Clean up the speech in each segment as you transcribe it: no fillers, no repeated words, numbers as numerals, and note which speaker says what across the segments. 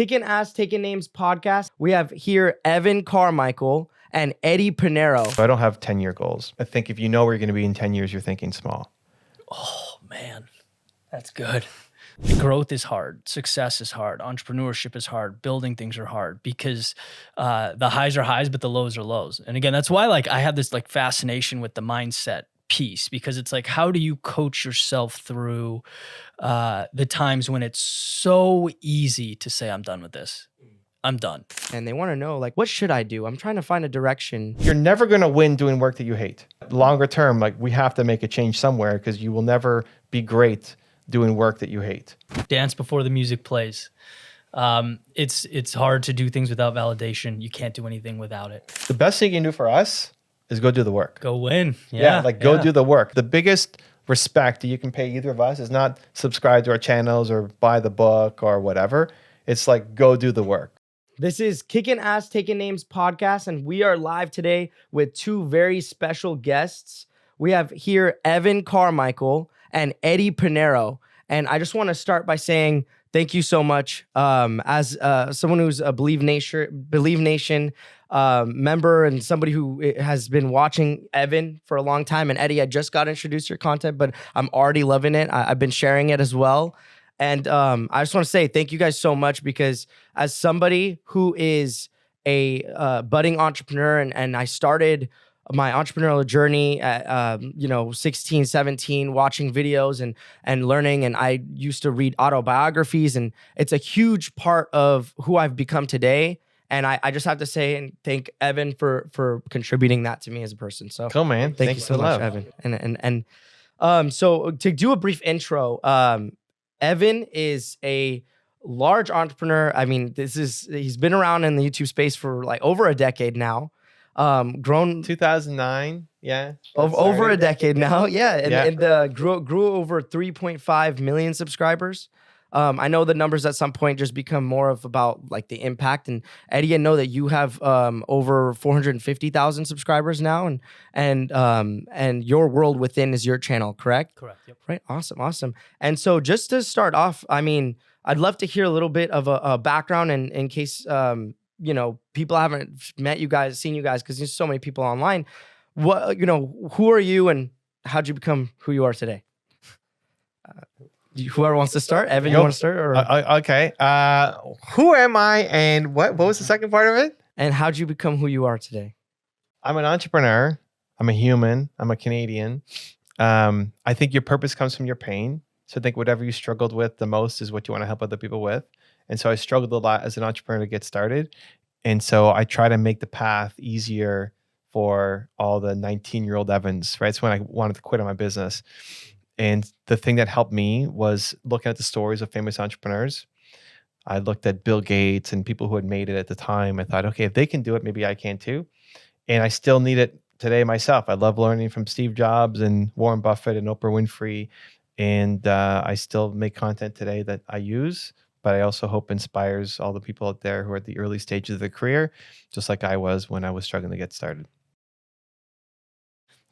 Speaker 1: Kickin Takin Names podcast. We have here Evan Carmichael and Eddie Pinero.
Speaker 2: I don't have 10-year goals. I think if you know where you're going to be in 10 years, you're thinking small.
Speaker 3: Oh, man, that's good. Growth is hard. Success is hard. Entrepreneurship is hard. Building things are hard because the highs are highs, but the lows are lows. And again, that's why I have this fascination with the mindset piece, because it's how do you coach yourself through the times when it's so easy to say, I'm done with this. I'm done.
Speaker 1: And they want to know, what should I do? I'm trying to find a direction.
Speaker 2: You're never going to win doing work that you hate. Longer term, we have to make a change somewhere because you will never be great doing work that you hate.
Speaker 3: Dance before the music plays. It's hard to do things without validation. You can't do anything without it.
Speaker 2: The best thing you can do for us is go do the work.
Speaker 3: Go win.
Speaker 2: Go do the work. The biggest respect that you can pay either of us is not subscribe to our channels or buy the book or whatever. It's go do the work.
Speaker 1: This is Kickin Takin Names podcast, and we are live today with two very special guests. We have here Evan Carmichael and Eddie Pinero. And I just want to start by saying thank you so much. As someone who's a Believe Nation member and somebody who has been watching Evan for a long time, and Eddie, I just got introduced to your content, but I'm already loving it. I've been sharing it as well. And I just want to say thank you guys so much, because as somebody who is a budding entrepreneur, and I started my entrepreneurial journey at 16, 17, watching videos and learning, and I used to read autobiographies, and it's a huge part of who I've become today. And I just have to say and thank Evan for contributing that to me as a person. So
Speaker 2: cool, man.
Speaker 1: Thank you so much, Evan. And so to do a brief intro, Evan is a large entrepreneur. I mean, he's been around in the YouTube space for over a decade now. Grown
Speaker 2: 2009, yeah,
Speaker 1: over a decade now, and grew over 3.5 million subscribers. I know the numbers at some point just become more of about the impact. And Eddie, I know that you have over 450,000 subscribers now, and your world within is your channel, correct?
Speaker 3: Correct. Yep.
Speaker 1: Right. Awesome. And so just to start off, I mean, I'd love to hear a little bit of a background in case people haven't met you guys, seen you guys, because there's so many people online. What who are you, and how'd you become who you are today? Whoever wants to start, Evan, you want to start? Or?
Speaker 2: Okay. Who am I, and what was the second part of it?
Speaker 1: And how'd you become who you are today?
Speaker 2: I'm an entrepreneur. I'm a human. I'm a Canadian. I think your purpose comes from your pain. So I think whatever you struggled with the most is what you want to help other people with. And so I struggled a lot as an entrepreneur to get started. And so I try to make the path easier for all the 19-year-old Evans, right? It's when I wanted to quit on my business. And the thing that helped me was looking at the stories of famous entrepreneurs. I looked at Bill Gates and people who had made it at the time. I thought, okay, if they can do it, maybe I can too. And I still need it today myself. I love learning from Steve Jobs and Warren Buffett and Oprah Winfrey. And I still make content today that I use, but I also hope inspires all the people out there who are at the early stages of their career, just like I was when I was struggling to get started.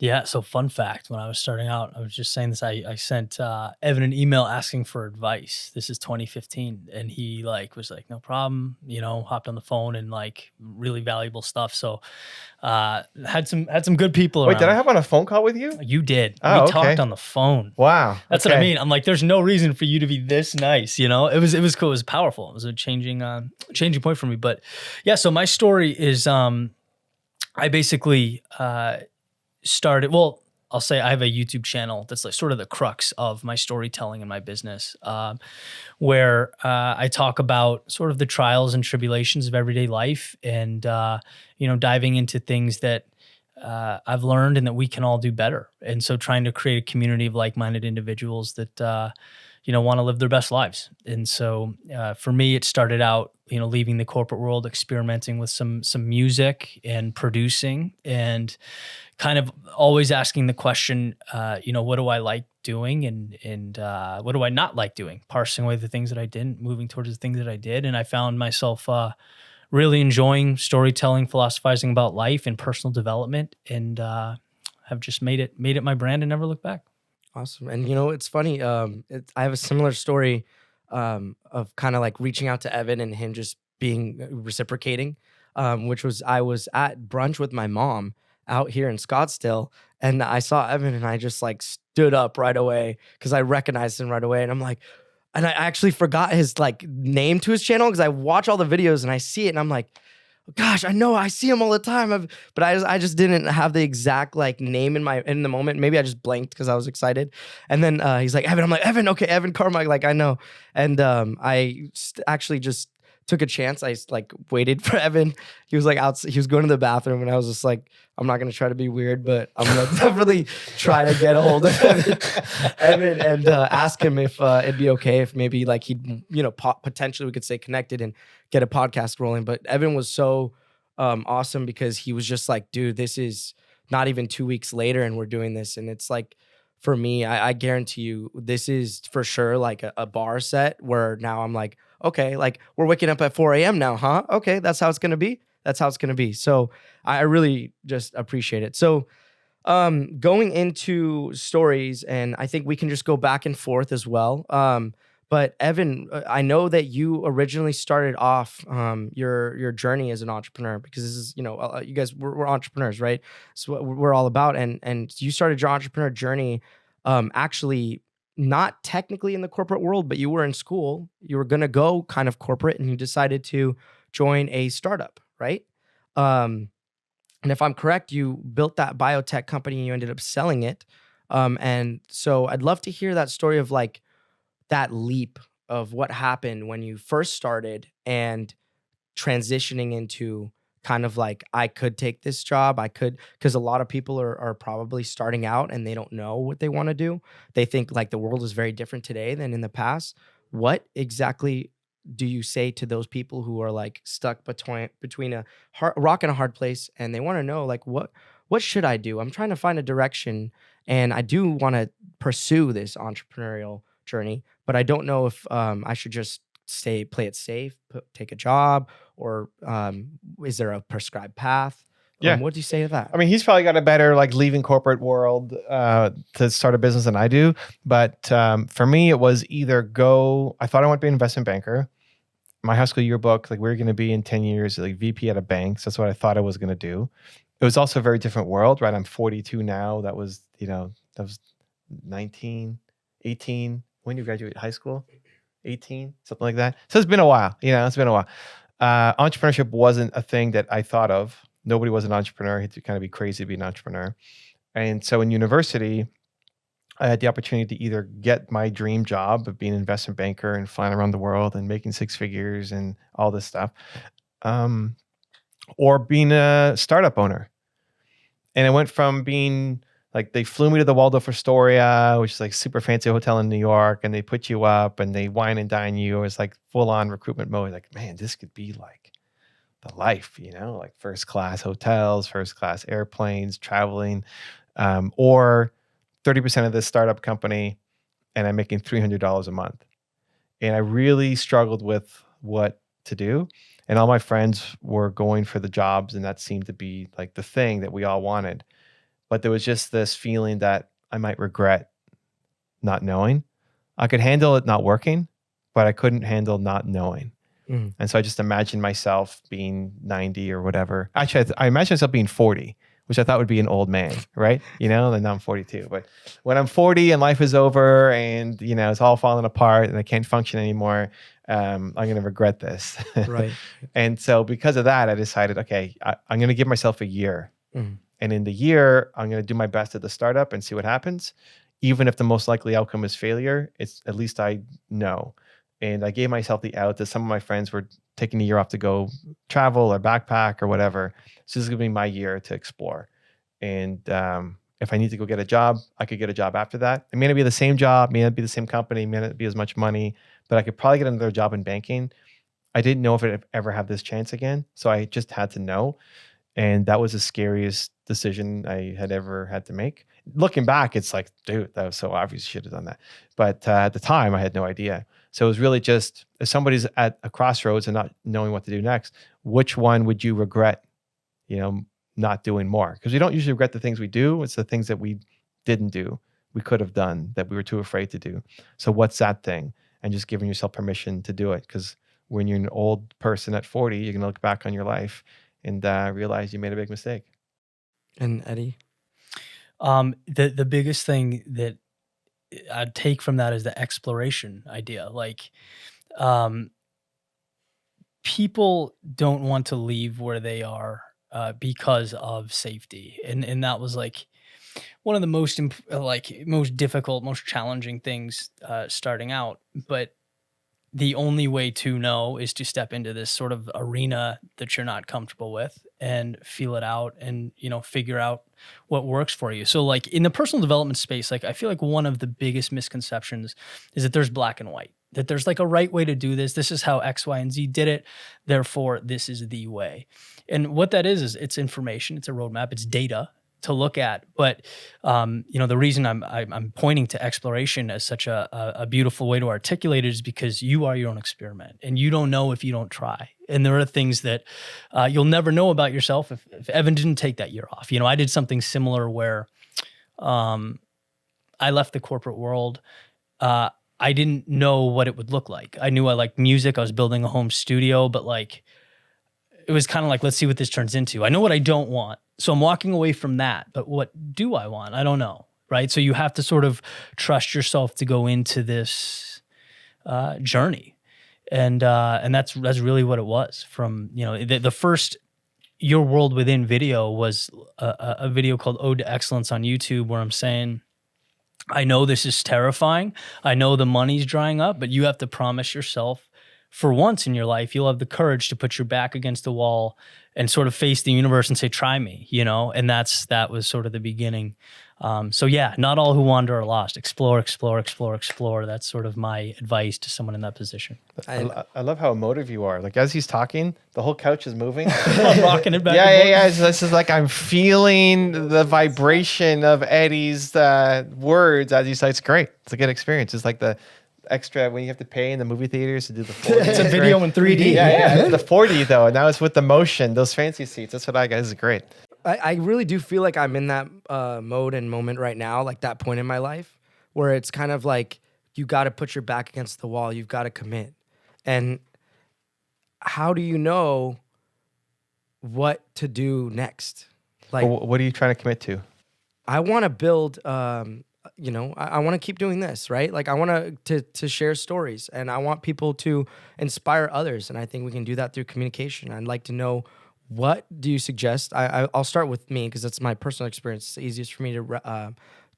Speaker 3: Yeah. So fun fact, when I was starting out, I was just saying this, I sent Evan an email asking for advice. This is 2015. And he was like, no problem, hopped on the phone and really valuable stuff. So had some good people around.
Speaker 2: Wait, did I have on a phone call with you?
Speaker 3: You did.
Speaker 2: Oh,
Speaker 3: we talked on the phone.
Speaker 2: Wow.
Speaker 3: That's what I mean. I'm there's no reason for you to be this nice. It was cool. It was powerful. It was a changing point for me. But yeah, so my story is I basically started, I'll say I have a YouTube channel that's sort of the crux of my storytelling and my business, where I talk about sort of the trials and tribulations of everyday life, and diving into things that I've learned and that we can all do better. And so trying to create a community of like-minded individuals that want to live their best lives. And so for me, it started out leaving the corporate world, experimenting with some music and producing, and kind of always asking the question, what do I like doing, and what do I not like doing? Parsing away the things that I didn't, moving towards the things that I did. And I found myself really enjoying storytelling, philosophizing about life and personal development, and have just made it my brand and never looked back.
Speaker 1: Awesome. And it's funny. I have a similar story. of kind of like reaching out to Evan and him just being reciprocating, which was I was at brunch with my mom out here in Scottsdale, and I saw Evan and I just like stood up right away because I recognized him right away, and I'm like, and I actually forgot his like name to his channel because I watch all the videos and I see it and I'm like, gosh, I know I see him all the time. But I just didn't have the exact like name in the moment. Maybe I just blanked because I was excited. And then he's like, Evan. I'm like, Evan, okay, Evan Carmichael, like I know. And actually just took a chance. I like waited for Evan. He was like out. He was going to the bathroom, and I was just like, I'm not gonna try to be weird, but I'm gonna definitely try to get a hold of Evan and ask him if it'd be okay if maybe like he'd potentially we could stay connected and get a podcast rolling. But Evan was so awesome because he was just like, dude, this is not even 2 weeks later, and we're doing this, and it's like. For me, I guarantee you, this is for sure like a bar set where now I'm like, okay, like we're waking up at 4 a.m. now, huh? Okay, that's how it's gonna be. That's how it's gonna be. So I really just appreciate it. So going into stories, and I think we can just go back and forth as well. But Evan, I know that you originally started off your journey as an entrepreneur because this is, you guys we're entrepreneurs, right? So what we're all about, and you started your entrepreneur journey actually not technically in the corporate world, but you were in school. You were gonna go kind of corporate, and you decided to join a startup, right? And if I'm correct, you built that biotech company and you ended up selling it. And so I'd love to hear that story of like that leap of what happened when you first started and transitioning into kind of like, I could take this job. I could, because a lot of people are probably starting out and they don't know what they want to do. They think like the world is very different today than in the past. What exactly do you say to those people who are like stuck between a rock and a hard place, and they want to know like what should I do? I'm trying to find a direction, and I do want to pursue this entrepreneurial journey, but I don't know if I should just play it safe, take a job, or is there a prescribed path?
Speaker 2: Yeah.
Speaker 1: What do you say to that?
Speaker 2: I mean, he's probably got a better like leaving corporate world to start a business than I do. But for me, it was either go. I thought I wanted to be an investment banker. My high school yearbook, like we were going to be in 10 years, like VP at a bank. So that's what I thought I was going to do. It was also a very different world, right? I'm 42 now. That was 19, 18. When you graduate high school? 18, something like that. So it's been a while, it's been a while. Entrepreneurship wasn't a thing that I thought of. Nobody was an entrepreneur. You had to kind of be crazy to be an entrepreneur. And so in university, I had the opportunity to either get my dream job of being an investment banker and flying around the world and making six figures and all this stuff, or being a startup owner. And I went from being like, they flew me to the Waldorf Astoria, which is like super fancy hotel in New York, and they put you up and they wine and dine you. It was like full on recruitment mode. Like, man, this could be like the life, like first class hotels, first class airplanes, traveling, or 30% of this startup company, and I'm making $300 a month. And I really struggled with what to do. And all my friends were going for the jobs, and that seemed to be like the thing that we all wanted. But there was just this feeling that I might regret not knowing. I could handle it not working, but I couldn't handle not knowing. And so I just imagined myself being 90 or whatever. Actually, I imagined myself being 40, which I thought would be an old man, right? And now I'm 42. But when I'm 40 and life is over and, it's all falling apart and I can't function anymore, I'm going to regret this.
Speaker 1: Right.
Speaker 2: And so because of that, I decided, okay, I'm going to give myself a year. And in the year, I'm going to do my best at the startup and see what happens. Even if the most likely outcome is failure, it's at least I know. And I gave myself the out that some of my friends were taking a year off to go travel or backpack or whatever. So this is going to be my year to explore. And if I need to go get a job, I could get a job after that. It may not be the same job, may not be the same company, may not be as much money, but I could probably get another job in banking. I didn't know if I'd ever have this chance again. So I just had to know. And that was the scariest decision I had ever had to make. Looking back, it's like, dude, that was so obvious. You should have done that. But at the time, I had no idea. So it was really just, if somebody's at a crossroads and not knowing what to do next, which one would you regret, not doing more? Because we don't usually regret the things we do. It's the things that we didn't do, we could have done, that we were too afraid to do. So what's that thing? and just giving yourself permission to do it. Because when you're an old person at 40, you're going to look back on your life and realize you made a big mistake.
Speaker 1: And Eddie?
Speaker 3: The biggest thing that I'd take from that is the exploration idea. Like, people don't want to leave where they are because of safety, and that was like one of the most most difficult, most challenging things starting out. But the only way to know is to step into this sort of arena that you're not comfortable with and feel it out and, figure out what works for you. So like in the personal development space, like I feel like one of the biggest misconceptions is that there's black and white, that there's like a right way to do this. This is how X, Y, and Z did it. Therefore, this is the way. And what that is it's information, it's a roadmap, it's data to look at. But the reason I'm pointing to exploration as such a beautiful way to articulate it is because you are your own experiment, and you don't know if you don't try. And there are things that you'll never know about yourself if Evan didn't take that year off. I did something similar where I left the corporate world. I didn't know what it would look like. I knew I liked music. I was building a home studio, but like it was kind of like, let's see what this turns into. I know what I don't want. So I'm walking away from that, but what do I want? I don't know, right? So you have to sort of trust yourself to go into this journey, and that's really what it was. From the first Your World Within video was a video called Ode to Excellence on YouTube, where I'm saying, I know this is terrifying. I know the money's drying up, but you have to promise yourself, for once in your life, you'll have the courage to put your back against the wall and sort of face the universe and say, try me, and that was sort of the beginning. So yeah, not all who wander are lost. Explore, explore, explore, explore. That's sort of my advice to someone in that position.
Speaker 2: I love how emotive you are. Like as he's talking, the whole couch is moving.
Speaker 3: I'm rocking it back.
Speaker 2: Yeah. This is like I'm feeling the vibration of Eddie's words as he says. It's great. It's a good experience. It's like the extra when you have to pay in the movie theaters to do the 4D.
Speaker 3: It's a video in 3D.
Speaker 2: Yeah. It's the 4D though. Now it's with the motion, those fancy seats. That's what I got. This is great.
Speaker 1: I really do feel like I'm in that mode and moment right now, like that point in my life where it's kind of like you got to put your back against the wall. You've got to commit. And how do you know what to do next? Like,
Speaker 2: what are you trying to commit to?
Speaker 1: I want to build, I want to keep doing this, right? Like I want to share stories, and I want people to inspire others. And I think we can do that through communication. I'd like to know, what do you suggest? I'll start with me because that's my personal experience. It's the easiest for me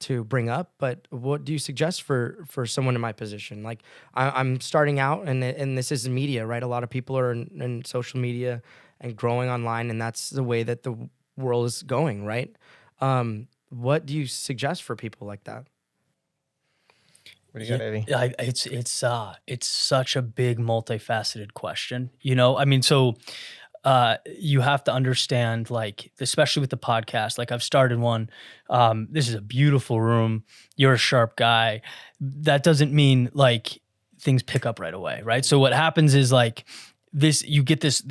Speaker 1: to bring up. But what do you suggest for someone in my position? Like I'm starting out, and this is media, right? A lot of people are in social media and growing online, and that's the way that the world is going, right? What do you suggest for people like that?
Speaker 2: What do you got, Eddie?
Speaker 3: It's such a big, multifaceted question. So you have to understand, like, especially with the podcast, like I've started one. This is a beautiful room. You're a sharp guy. That doesn't mean like things pick up right away, right? So what happens is like you get this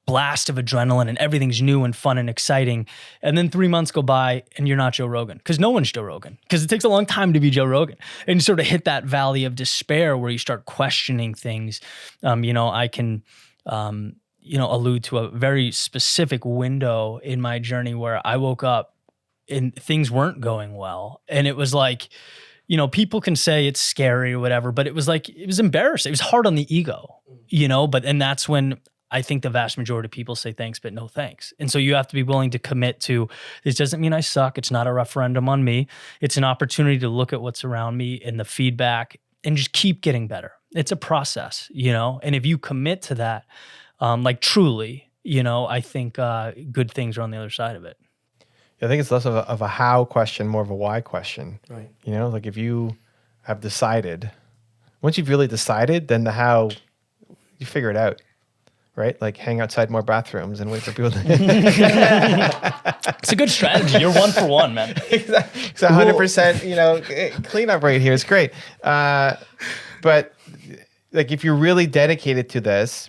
Speaker 3: blast of adrenaline and everything's new and fun and exciting. And then 3 months go by and you're not Joe Rogan, because no one's Joe Rogan, because it takes a long time to be Joe Rogan. And you sort of hit that valley of despair where you start questioning things. I can, allude to a very specific window in my journey where I woke up and things weren't going well. And it was like, people can say it's scary or whatever, but it was embarrassing. It was hard on the ego, and that's when I think the vast majority of people say thanks, but no thanks. And so you have to be willing to commit to, this doesn't mean I suck. It's not a referendum on me. It's an opportunity to look at what's around me and the feedback and just keep getting better. It's a process, and if you commit to that, truly, I think good things are on the other side of it.
Speaker 2: I think it's less of a how question, more of a why question.
Speaker 1: Right.
Speaker 2: Like if you have decided, once you've really decided, then the how, you figure it out, right? Like hang outside more bathrooms and wait for people to...
Speaker 3: It's a good strategy. You're 1 for 1, man.
Speaker 2: Exactly. It's 100%, cleanup right here. It's great. But like if you're really dedicated to this,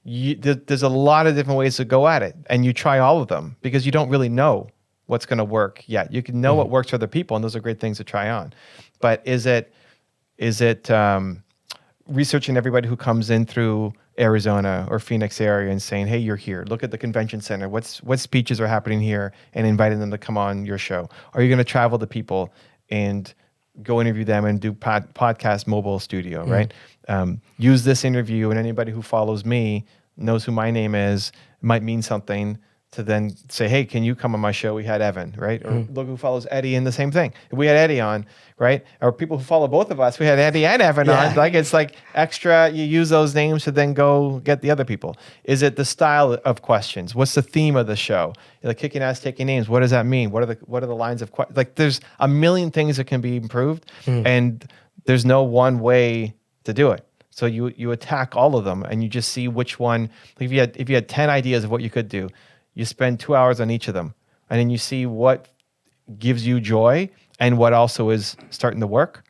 Speaker 2: there's a lot of different ways to go at it, and you try all of them because you don't really know what's going to work yet. You can know what works for other people, and those are great things to try on. But is it researching everybody who comes in through Arizona or Phoenix area and saying, hey, you're here. Look at the convention center. What speeches are happening here, and inviting them to come on your show? Are you going to travel to people and go interview them and do podcast mobile studio, right? Use this interview, and anybody who follows me knows who my name is. It might mean something to then say, hey, can you come on my show? We had Evan, right? Or look who follows Eddie, and the same thing. We had Eddie on, right? Or people who follow both of us, we had Eddie and Evan on. Like, it's like extra, you use those names to then go get the other people. Is it the style of questions? What's the theme of the show? Like, Kickin asks taking names. What does that mean? What are the lines of questions? Like, there's a million things that can be improved, and there's no one way to do it. So you attack all of them, and you just see which one. Like, if you had 10 ideas of what you could do, you spend 2 hours on each of them, and then you see what gives you joy and what also is starting to work,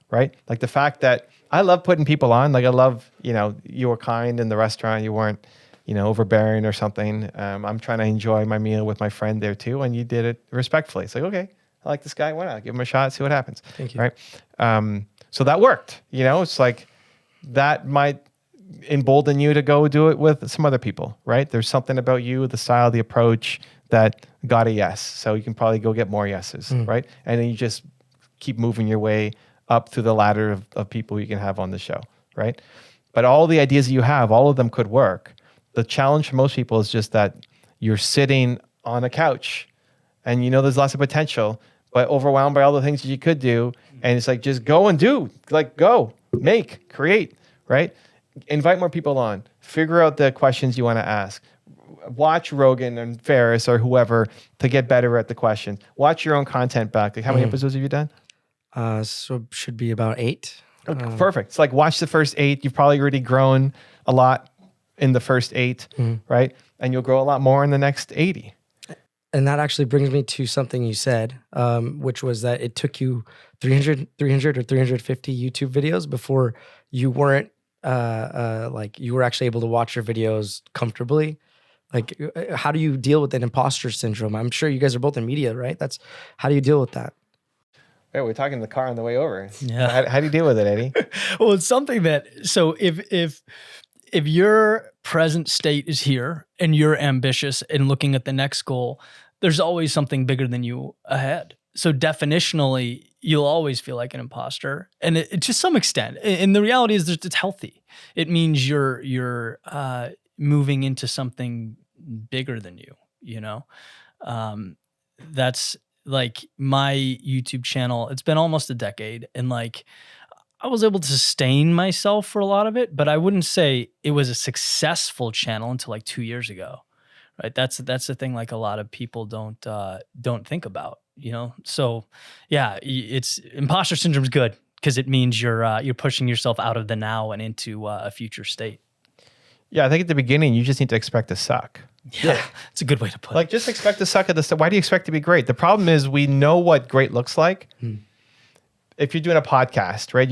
Speaker 2: right? Like, the fact that I love putting people on. Like, I love, you were kind in the restaurant. You weren't, overbearing or something. I'm trying to enjoy my meal with my friend there too, and you did it respectfully. It's like, okay, I like this guy. Why not give him a shot? See what happens.
Speaker 1: Thank you.
Speaker 2: Right? So that worked. It's like that might embolden you to go do it with some other people, right? There's something about you, the style, the approach that got a yes. So you can probably go get more yeses, right? And then you just keep moving your way up through the ladder of people you can have on the show, right? But all the ideas that you have, all of them could work. The challenge for most people is just that you're sitting on a couch and there's lots of potential, but overwhelmed by all the things that you could do. And it's like, just go and do, like, go, make, create, right? Invite more people on. Figure out the questions you want to ask. Watch Rogan and Ferris or whoever to get better at the questions. Watch your own content back. Like, how many episodes have you done?
Speaker 1: So should be about 8.
Speaker 2: Okay, perfect. It's like, watch the first 8. You've probably already grown a lot in the first 8, right? And you'll grow a lot more in the next 80.
Speaker 1: And that actually brings me to something you said, which was that it took you 300 or 350 YouTube videos before you weren't like you were actually able to watch your videos comfortably. Like, how do you deal with that imposter syndrome? I'm sure you guys are both in media, right? How do you deal with that?
Speaker 2: Hey, we're talking in the car on the way over.
Speaker 3: Yeah.
Speaker 2: How do you deal with it, Eddie?
Speaker 3: Well, it's something that, so if your present state is here and you're ambitious and looking at the next goal, there's always something bigger than you ahead. So definitionally, you'll always feel like an imposter, and it to some extent. And the reality is, that it's healthy. It means you're moving into something bigger than you. That's like my YouTube channel. It's been almost a decade, and like, I was able to sustain myself for a lot of it, but I wouldn't say it was a successful channel until like 2 years ago. Right? That's the thing. Like, a lot of people don't think about. So yeah, it's imposter syndrome is good because it means you're pushing yourself out of the now and into a future state.
Speaker 2: Yeah, I think at the beginning you just need to expect to suck.
Speaker 3: Yeah, it's a good way to put it.
Speaker 2: Like, just expect to suck at the start. Why do you expect to be great? The problem is we know what great looks like. If you're doing a podcast, right?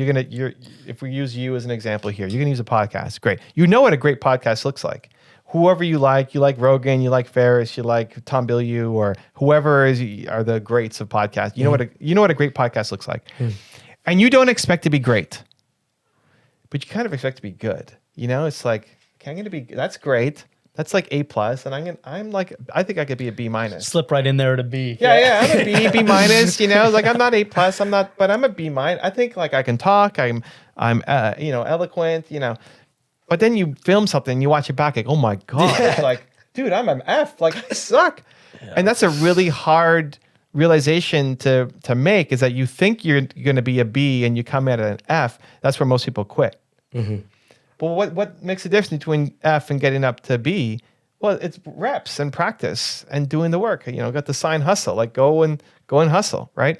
Speaker 2: If we use you as an example here, you're gonna use a podcast. Great. You know what a great podcast looks like. Whoever you like Rogan, you like Ferris, you like Tom Bilyeu, or whoever are the greats of podcasts. You know what a great podcast looks like, and you don't expect to be great, but you kind of expect to be good. It's like, okay, I'm gonna be. That's great. That's like A+, and I think I could be a B-.
Speaker 3: Slip right in there to B.
Speaker 2: Yeah, I'm a B-. Like, I'm not A+. I'm not, but I'm a B-. I think, like, I can talk. I'm eloquent. But then you film something, you watch it back, like, oh my God. It's like, dude, I'm an F. Like, I suck. Yeah. And that's a really hard realization to make, is that you think you're going to be a B and you come at an F. That's where most people quit. But what makes the difference between F and getting up to B? Well, it's reps and practice and doing the work. Got the sign hustle, like go and hustle, right?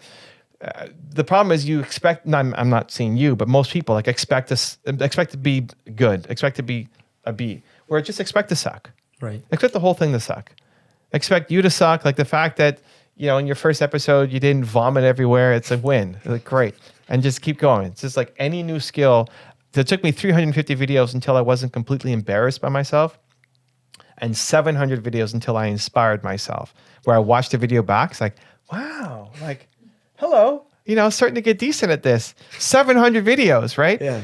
Speaker 2: The problem is you expect. I'm not saying you, but most people like expect to be good, expect to be a B, where just expect to suck.
Speaker 1: Right.
Speaker 2: Expect the whole thing to suck. Expect you to suck. Like the fact that in your first episode you didn't vomit everywhere. It's a win. Like, great, and just keep going. It's just like any new skill. It took me 350 videos until I wasn't completely embarrassed by myself, and 700 videos until I inspired myself. Where I watched the video back, it's like, wow, like, hello, starting to get decent at this. 700 videos, right?
Speaker 1: Yeah.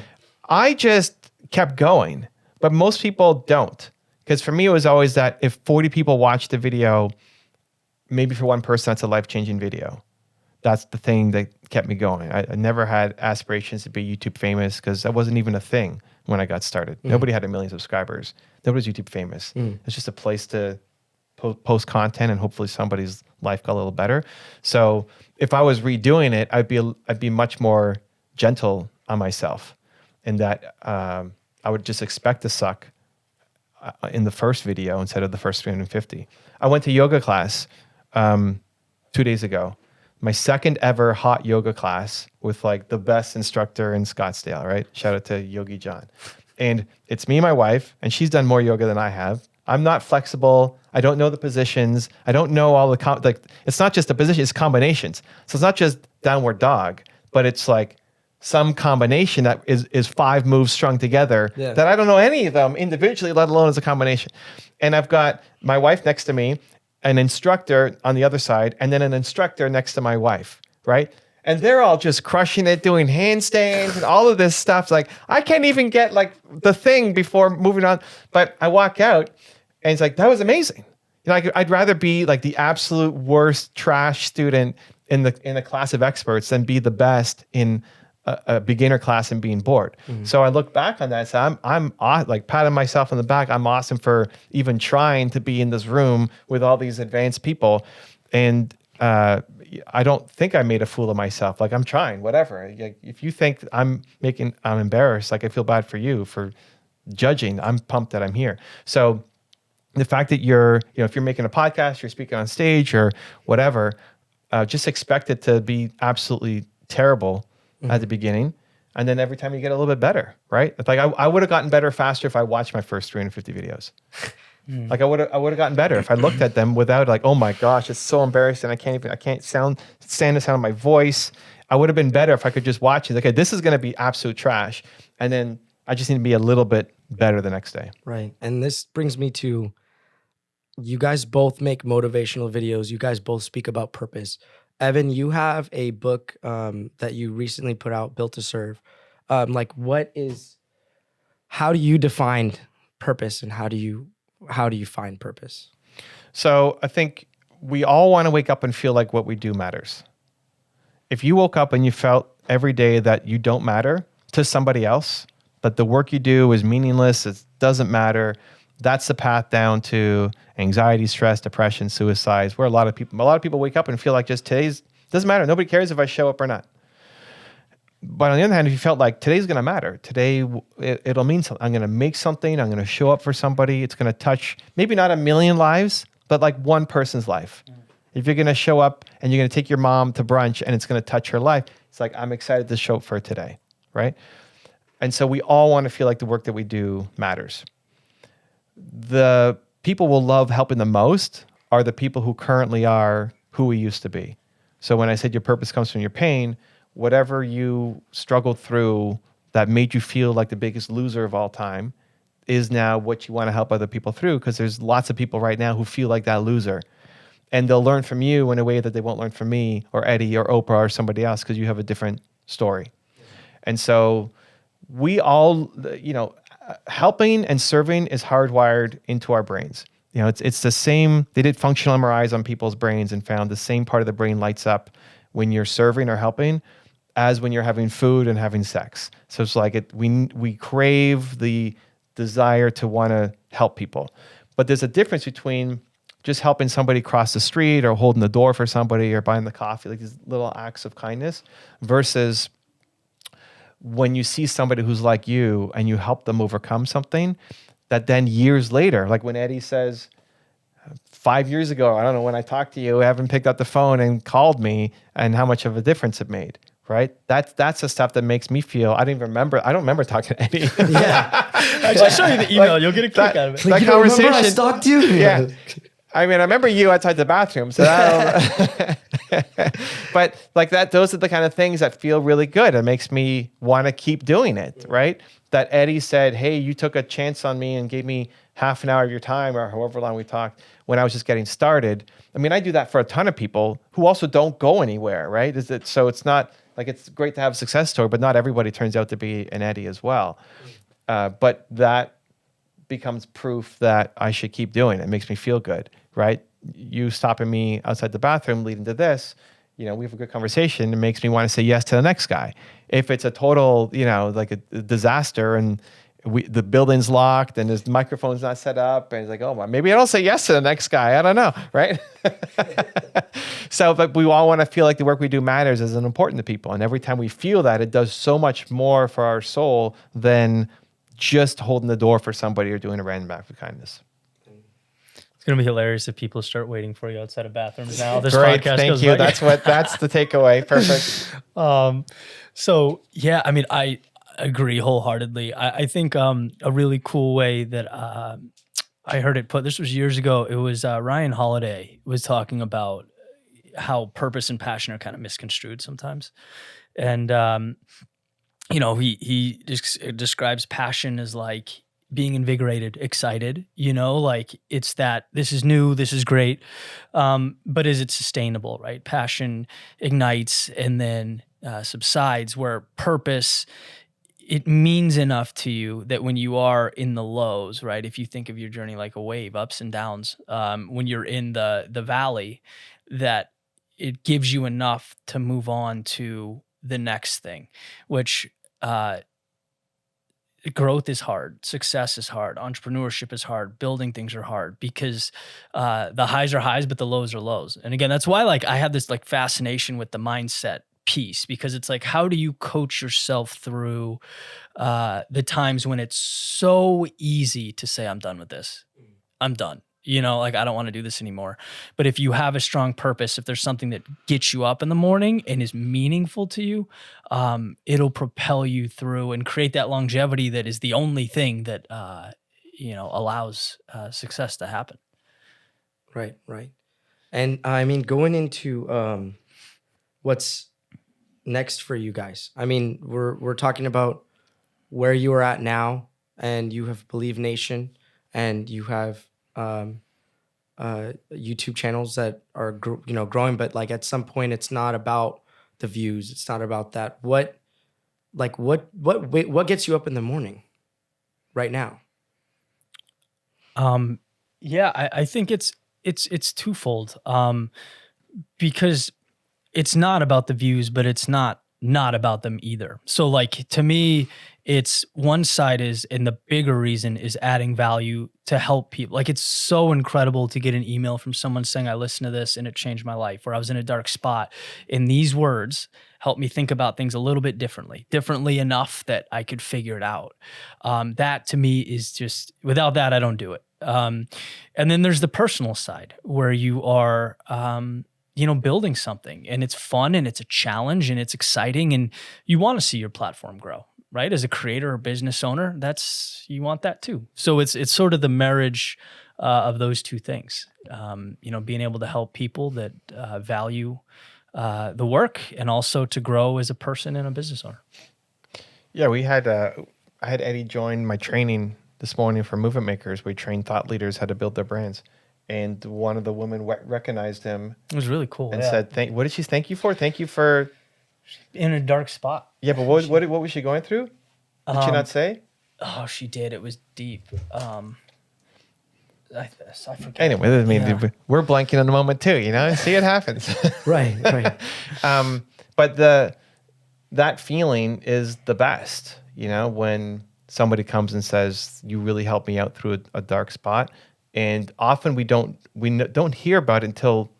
Speaker 2: I just kept going, but most people don't. Because for me, it was always that if 40 people watch the video, maybe for one person, that's a life-changing video. That's the thing that kept me going. I never had aspirations to be YouTube famous because that wasn't even a thing when I got started. Nobody had 1 million subscribers. Nobody was YouTube famous. It's just a place to post content and hopefully somebody's life got a little better. So if I was redoing it, I'd be much more gentle on myself, in that I would just expect to suck in the first video instead of the first 350. I went to yoga class 2 days ago. My second ever hot yoga class with like the best instructor in Scottsdale, right? Shout out to Yogi John. And it's me and my wife, and she's done more yoga than I have. I'm not flexible. I don't know the positions. I don't know all the, it's not just a position, it's combinations. So it's not just downward dog, but it's like some combination that is 5 moves strung together that I don't know any of them individually, let alone as a combination. And I've got my wife next to me, an instructor on the other side, and then an instructor next to my wife, right? And they're all just crushing it, doing handstands and all of this stuff. Like, I can't even get like the thing before moving on. But I walk out and it's like, that was amazing. You know, I'd rather be like the absolute worst trash student in a class of experts than be the best in a beginner class and being bored. So I look back on that and say, I'm like patting myself on the back. I'm awesome for even trying to be in this room with all these advanced people. And I don't think I made a fool of myself. Like, I'm trying, whatever. If you think I'm embarrassed, like, I feel bad for you for judging. I'm pumped that I'm here. So the fact that if you're making a podcast, you're speaking on stage or whatever, just expect it to be absolutely terrible at the beginning. And then every time you get a little bit better, right? It's like I would have gotten better faster if I watched my first 350 videos. Like I would have gotten better if I looked at them without like, oh my gosh, it's so embarrassing. I can't stand the sound of my voice. I would have been better if I could just watch it. Okay, this is going to be absolute trash. And then I just need to be a little bit better the next day.
Speaker 1: Right. And this brings me to, you guys both make motivational videos. You guys both speak about purpose. Evan, you have a book that you recently put out, Built to Serve. How do you define purpose, and how do you find purpose?
Speaker 2: So I think we all want to wake up and feel like what we do matters. If you woke up and you felt every day that you don't matter to somebody else, that the work you do is meaningless, it doesn't matter, that's the path down to anxiety, stress, depression, suicides, where a lot of people wake up and feel like just today's doesn't matter. Nobody cares if I show up or not. But on the other hand, if you felt like today's going to matter, today it'll mean something. I'm going to make something. I'm going to show up for somebody. It's going to touch maybe not 1 million lives, but like one person's life. If you're going to show up and you're going to take your mom to brunch and it's going to touch her life, it's like, I'm excited to show up for her today, right? And so we all want to feel like the work that we do matters. The people we'll love helping the most are the people who currently are who we used to be. So when I said your purpose comes from your pain, whatever you struggled through that made you feel like the biggest loser of all time is now what you want to help other people through, because there's lots of people right now who feel like that loser. And they'll learn from you in a way that they won't learn from me or Eddie or Oprah or somebody else, because you have a different story. And so we all, helping and serving is hardwired into our brains. It's the same. They did functional MRIs on people's brains and found the same part of the brain lights up when you're serving or helping as when you're having food and having sex. So it's like we crave the desire to want to help people. But there's a difference between just helping somebody cross the street or holding the door for somebody or buying the coffee, like these little acts of kindness, versus when you see somebody who's like you and you help them overcome something that then years later, like when Eddie says, 5 years ago, I don't know, when I talked to you, haven't picked up the phone and called me, and how much of a difference it made, right? That's the stuff that makes me feel, I don't remember talking to Eddie.
Speaker 3: Yeah. Actually, I'll show you the email. You'll get a kick out of it.
Speaker 2: That conversation.
Speaker 1: Remember I stalked you?
Speaker 2: Yeah. I mean, I remember you outside the bathroom, so but like that, those are the kind of things that feel really good. It makes me want to keep doing it, right? That Eddie said, hey, you took a chance on me and gave me half an hour of your time or however long we talked when I was just getting started. I mean, I do that for a ton of people who also don't go anywhere, right? So it's not Like it's great to have a success story, but not everybody turns out to be an Eddie as well. But that becomes proof that I should keep doing it. It makes me feel good, right? You stopping me outside the bathroom leading to this, we have a good conversation. It makes me want to say yes to the next guy. If it's a total, like a disaster and the building's locked and his microphone's not set up and it's like, oh my, maybe I don't say yes to the next guy. I don't know, right? So, but we all want to feel like the work we do matters and important to people. And every time we feel that, it does so much more for our soul than just holding the door for somebody or doing a random act of kindness.
Speaker 3: It's going to be hilarious if people start waiting for you outside of bathrooms now. This
Speaker 2: Great,
Speaker 3: podcast
Speaker 2: thank
Speaker 3: goes
Speaker 2: you.
Speaker 3: by.
Speaker 2: That's the takeaway. Perfect.
Speaker 3: So yeah, I mean, I agree wholeheartedly. I think a really cool way that I heard it put, this was years ago, it was Ryan Holiday was talking about how purpose and passion are kind of misconstrued sometimes. And, he describes passion as like being invigorated, excited, like it's that this is new, this is great. But is it sustainable, right? Passion ignites and then subsides, where purpose, it means enough to you that when you are in the lows, right? If you think of your journey like a wave, ups and downs, when you're in the valley, that it gives you enough to move on to the next thing, which growth is hard, success is hard, entrepreneurship is hard, building things are hard because the highs are highs, but the lows are lows. And again, that's why like I have this like fascination with the mindset piece, because it's like, how do you coach yourself through the times when it's so easy to say, I'm done with this. I'm done. Like I don't want to do this anymore. But if you have a strong purpose, if there's something that gets you up in the morning and is meaningful to you, it'll propel you through and create that longevity that is the only thing that, allows success to happen.
Speaker 1: Right. And I mean, going into what's next for you guys. I mean, we're talking about where you are at now, and you have Believe Nation, and you have YouTube channels that are growing, but like at some point it's not about the views, it's not about that. What gets you up in the morning right now?
Speaker 3: Yeah, I think it's twofold, because it's not about the views, but it's not about them either. So like to me, it's one side is, and the bigger reason is adding value to help people. Like it's so incredible to get an email from someone saying, I listened to this and it changed my life, or I was in a dark spot. And these words helped me think about things a little bit differently enough that I could figure it out. That to me is just, without that, I don't do it. And then there's the personal side where you are, building something and it's fun and it's a challenge and it's exciting and you want to see your platform grow, right? As a creator or business owner, you want that too. So it's sort of the marriage of those two things, being able to help people that value the work and also to grow as a person and a business owner.
Speaker 2: Yeah, I had Eddie join my training this morning for Movement Makers. We train thought leaders how to build their brands. And one of the women recognized him.
Speaker 3: It was really cool.
Speaker 2: And said, what did she thank you for? Thank you for...
Speaker 3: In a dark spot.
Speaker 2: Yeah, but what was she going through? Did she not say?
Speaker 3: Oh, she did. It was deep. I forget.
Speaker 2: Anyway, we're blanking on the moment too, See, it happens.
Speaker 1: Right.
Speaker 2: But that feeling is the best, when somebody comes and says, you really helped me out through a dark spot. And often we don't hear about it until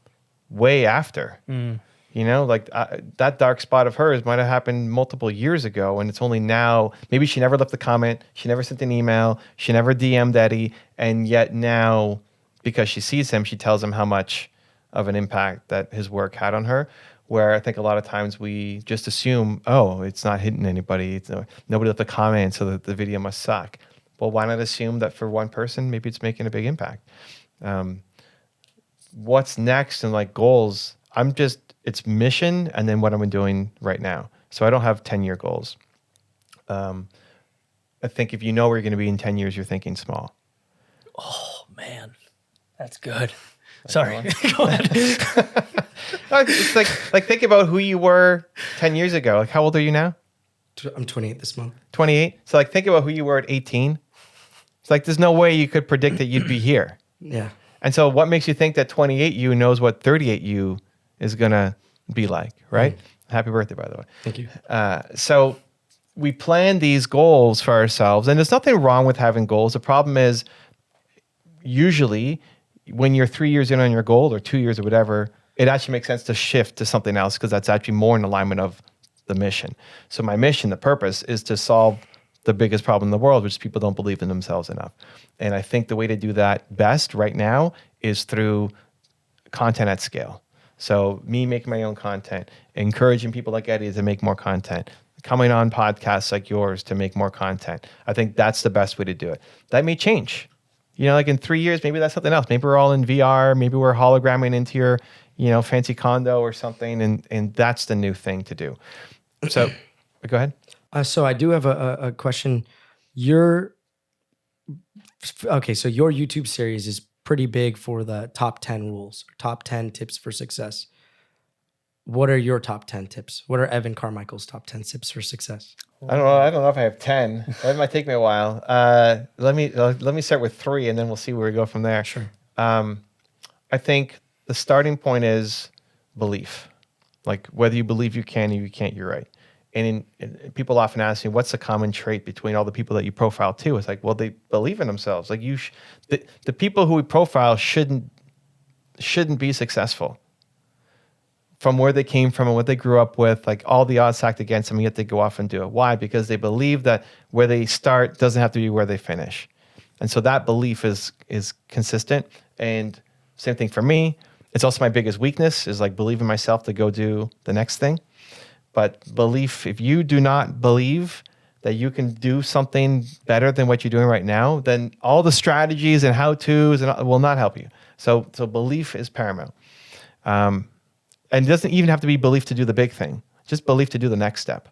Speaker 2: way after, that dark spot of hers might've happened multiple years ago. And it's only now, maybe she never left a comment. She never sent an email. She never DM'd Eddie. And yet now, because she sees him, she tells him how much of an impact that his work had on her. Where I think a lot of times we just assume, oh, it's not hitting anybody. Nobody left a comment, so that the video must suck. Well, why not assume that for one person, maybe it's making a big impact? What's next and like goals? It's mission and then what I'm doing right now. So I don't have 10-year goals. I think if you know where you're going to be in 10 years, you're thinking small.
Speaker 3: Oh, man, that's good. Sorry. Go ahead.
Speaker 2: It's like think about who you were 10 years ago. Like, how old are you now?
Speaker 1: I'm 28 this month.
Speaker 2: 28. So like think about who you were at 18. It's like there's no way you could predict that you'd be here.
Speaker 1: Yeah.
Speaker 2: And so what makes you think that 28 you knows what 38 you is going to be like, right? Happy birthday, by the way.
Speaker 1: Thank you.
Speaker 2: So we plan these goals for ourselves, and there's nothing wrong with having goals. The problem is usually when you're 3 years in on your goal or 2 years or whatever, it actually makes sense to shift to something else because that's actually more in alignment of the mission. So my mission, the purpose, is to solve the biggest problem in the world, which is people don't believe in themselves enough. And I think the way to do that best right now is through content at scale. So me making my own content, encouraging people like Eddie to make more content, coming on podcasts like yours to make more content. I think that's the best way to do it. That may change. You know, like in 3 years, maybe that's something else. Maybe we're all in VR. Maybe we're hologramming into your, you know, fancy condo or something. And that's the new thing to do. So go ahead.
Speaker 1: So I do have a question. So your YouTube series is pretty big for the top 10 rules, top 10 tips for success. What are your top 10 tips? What are Evan Carmichael's top 10 tips for success?
Speaker 2: I don't know if I have 10. That might take me a while. Let me start with 3 and then we'll see where we go from there.
Speaker 1: Sure.
Speaker 2: I think the starting point is belief. Like whether you believe you can or you can't, you're right. And people often ask me, what's the common trait between all the people that you profile too? It's like, well, they believe in themselves. Like the people who we profile shouldn't be successful from where they came from and what they grew up with. Like all the odds stacked against them, yet they go off and do it. Why? Because they believe that where they start doesn't have to be where they finish. And so that belief is consistent. And same thing for me. It's also my biggest weakness is like believing myself to go do the next thing. But belief, if you do not believe that you can do something better than what you're doing right now, then all the strategies and how-tos will not help you. So belief is paramount. And it doesn't even have to be belief to do the big thing. Just belief to do the next step.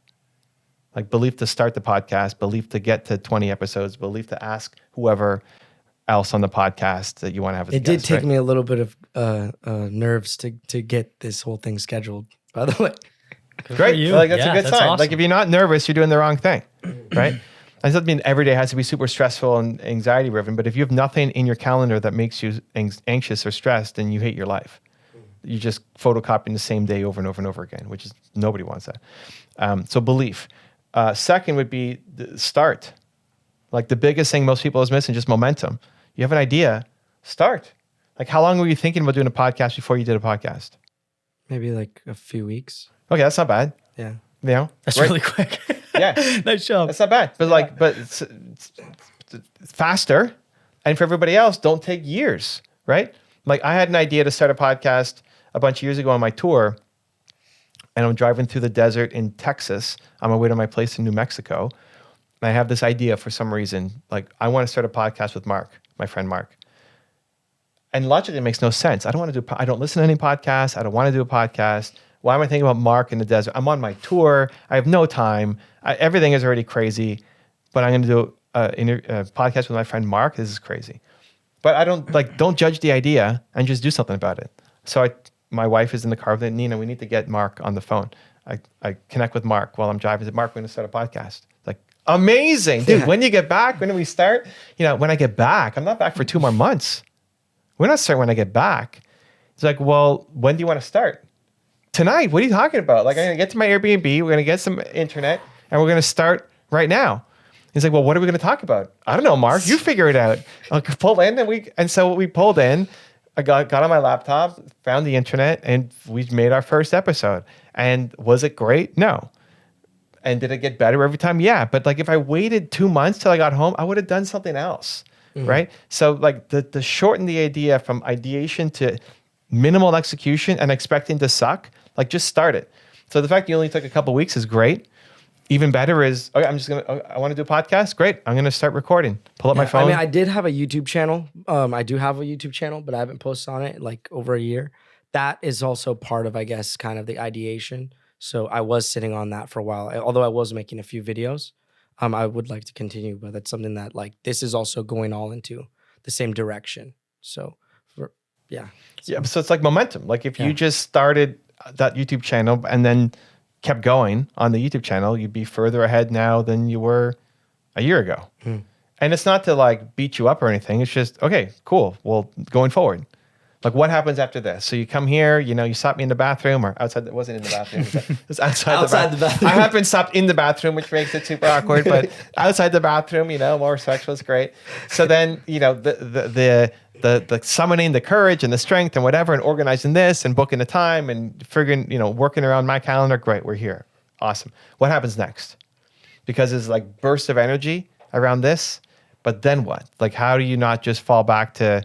Speaker 2: Like belief to start the podcast, belief to get to 20 episodes, belief to ask whoever else on the podcast that you want to have as a
Speaker 1: It did
Speaker 2: guest,
Speaker 1: take
Speaker 2: right?
Speaker 1: me a little bit of nerves to get this whole thing scheduled, by the way.
Speaker 2: Great.
Speaker 3: you.
Speaker 2: Like that's
Speaker 3: Yeah,
Speaker 2: a good
Speaker 3: that's
Speaker 2: sign.
Speaker 3: awesome.
Speaker 2: Like if you're not nervous, you're doing the wrong thing, right? It doesn't mean every day has to be super stressful and anxiety driven, but if you have nothing in your calendar that makes you anxious or stressed, then you hate your life. You just photocopying the same day over and over and over again, which is nobody wants that. So belief. Second would be the start. Like the biggest thing most people is missing, just momentum. You have an idea, start. Like how long were you thinking about doing a podcast before you did a podcast?
Speaker 1: Maybe like a few weeks.
Speaker 2: Okay, that's not bad.
Speaker 1: Yeah.
Speaker 2: You know,
Speaker 3: That's
Speaker 2: right?
Speaker 3: really quick.
Speaker 2: Yeah.
Speaker 3: Nice job.
Speaker 2: That's not bad. But it's faster. And for everybody else, don't take years, right? Like I had an idea to start a podcast a bunch of years ago on my tour, and I'm driving through the desert in Texas on my way to my place in New Mexico. And I have this idea for some reason, like I want to start a podcast with Mark, my friend Mark. And logically, it makes no sense. I don't listen to any podcasts. I don't want to do a podcast. Why am I thinking about Mark in the desert? I'm on my tour. I have no time. Everything is already crazy, but I'm going to do a podcast with my friend Mark. This is crazy. But don't judge the idea and just do something about it. So my wife is in the car with Nina. We need to get Mark on the phone. I connect with Mark while I'm driving. I said, Mark, we're going to start a podcast. Like, amazing. Dude, when do you get back? When do we start? You know, when I get back, I'm not back for 2 more months. We're not starting when I get back. It's like, well, when do you want to start? Tonight. What are you talking about? Like, I'm going to get to my Airbnb. We're going to get some internet and we're going to start right now. He's like, well, what are we going to talk about? I don't know, Mark. You figure it out. I'll pull in and so we pulled in. I got on my laptop, found the internet, and we made our first episode. And was it great? No. And did it get better every time? Yeah. But like if I waited 2 months till I got home, I would have done something else. Right? So like the shorten the idea from ideation to minimal execution and expecting to suck, like just start it. So the fact you only took a couple weeks is great. Even better is, okay, I want to do a podcast. Great. I'm going to start recording. Pull up my phone.
Speaker 1: I mean, I did have a YouTube channel. I do have a YouTube channel, but I haven't posted on it in like over a year. That is also part of, I guess, kind of the ideation. So I was sitting on that for a while, although I was making a few videos. I would like to continue, but that's something that like this is also going all into the same direction. So Yeah.
Speaker 2: Yeah, so it's like momentum. Like if you just started that YouTube channel and then kept going on the YouTube channel, you'd be further ahead now than you were a year ago. And it's not to like beat you up or anything. It's just, okay, cool. Well, going forward, like what happens after this? So you come here, you know, you stop me in the bathroom or outside. It wasn't in the bathroom. It was outside the bathroom. I have been stopped in the bathroom, which makes it super awkward, but outside the bathroom, you know, more respectful is great. So then, you know, the summoning the courage and the strength and whatever, and organizing this and booking the time and figuring, you know, working around my calendar. Great. We're here. Awesome. What happens next? Because it's like bursts of energy around this, but then what? Like, how do you not just fall back to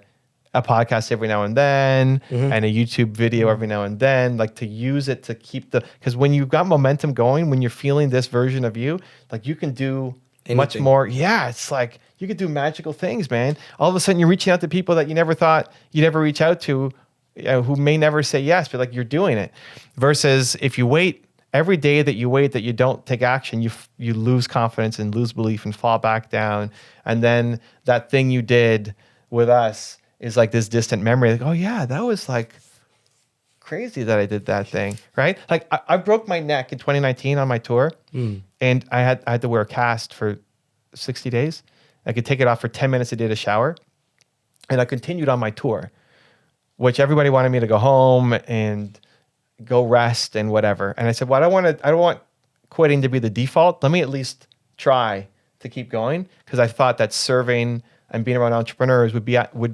Speaker 2: a podcast every now and then and a YouTube video every now and then, like to use it to keep because when you've got momentum going, when you're feeling this version of you, like you can do much more. Yeah. It's like, you could do magical things, man. All of a sudden you're reaching out to people that you never thought you'd ever reach out to, who may never say yes, but like you're doing it. Versus if you wait, every day that you wait, that you don't take action, you lose confidence and lose belief and fall back down. And then that thing you did with us is like this distant memory. Like, oh yeah, that was like crazy that I did that thing, right? Like I broke my neck in 2019 on my tour, and I had to wear a cast for 60 days. I could take it off for 10 minutes a day to shower. And I continued on my tour, which everybody wanted me to go home and go rest and whatever. And I said, well, I don't want quitting to be the default. Let me at least try to keep going, because I thought that serving and being around entrepreneurs would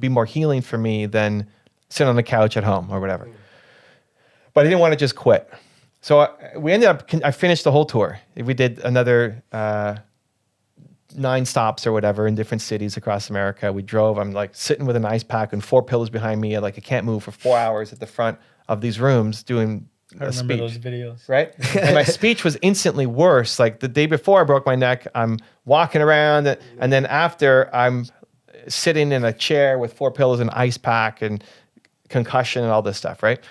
Speaker 2: be more healing for me than sitting on the couch at home or whatever. But I didn't want to just quit. So I finished the whole tour. We did another 9 stops or whatever in different cities across America. We drove. I'm like sitting with an ice pack and 4 pillows behind me. I can't move for 4 hours at the front of these rooms doing a speech. I remember those videos. Right? And my speech was instantly worse. Like the day before I broke my neck, I'm walking around, and then after I'm sitting in a chair with 4 pillows and ice pack and concussion and all this stuff, right?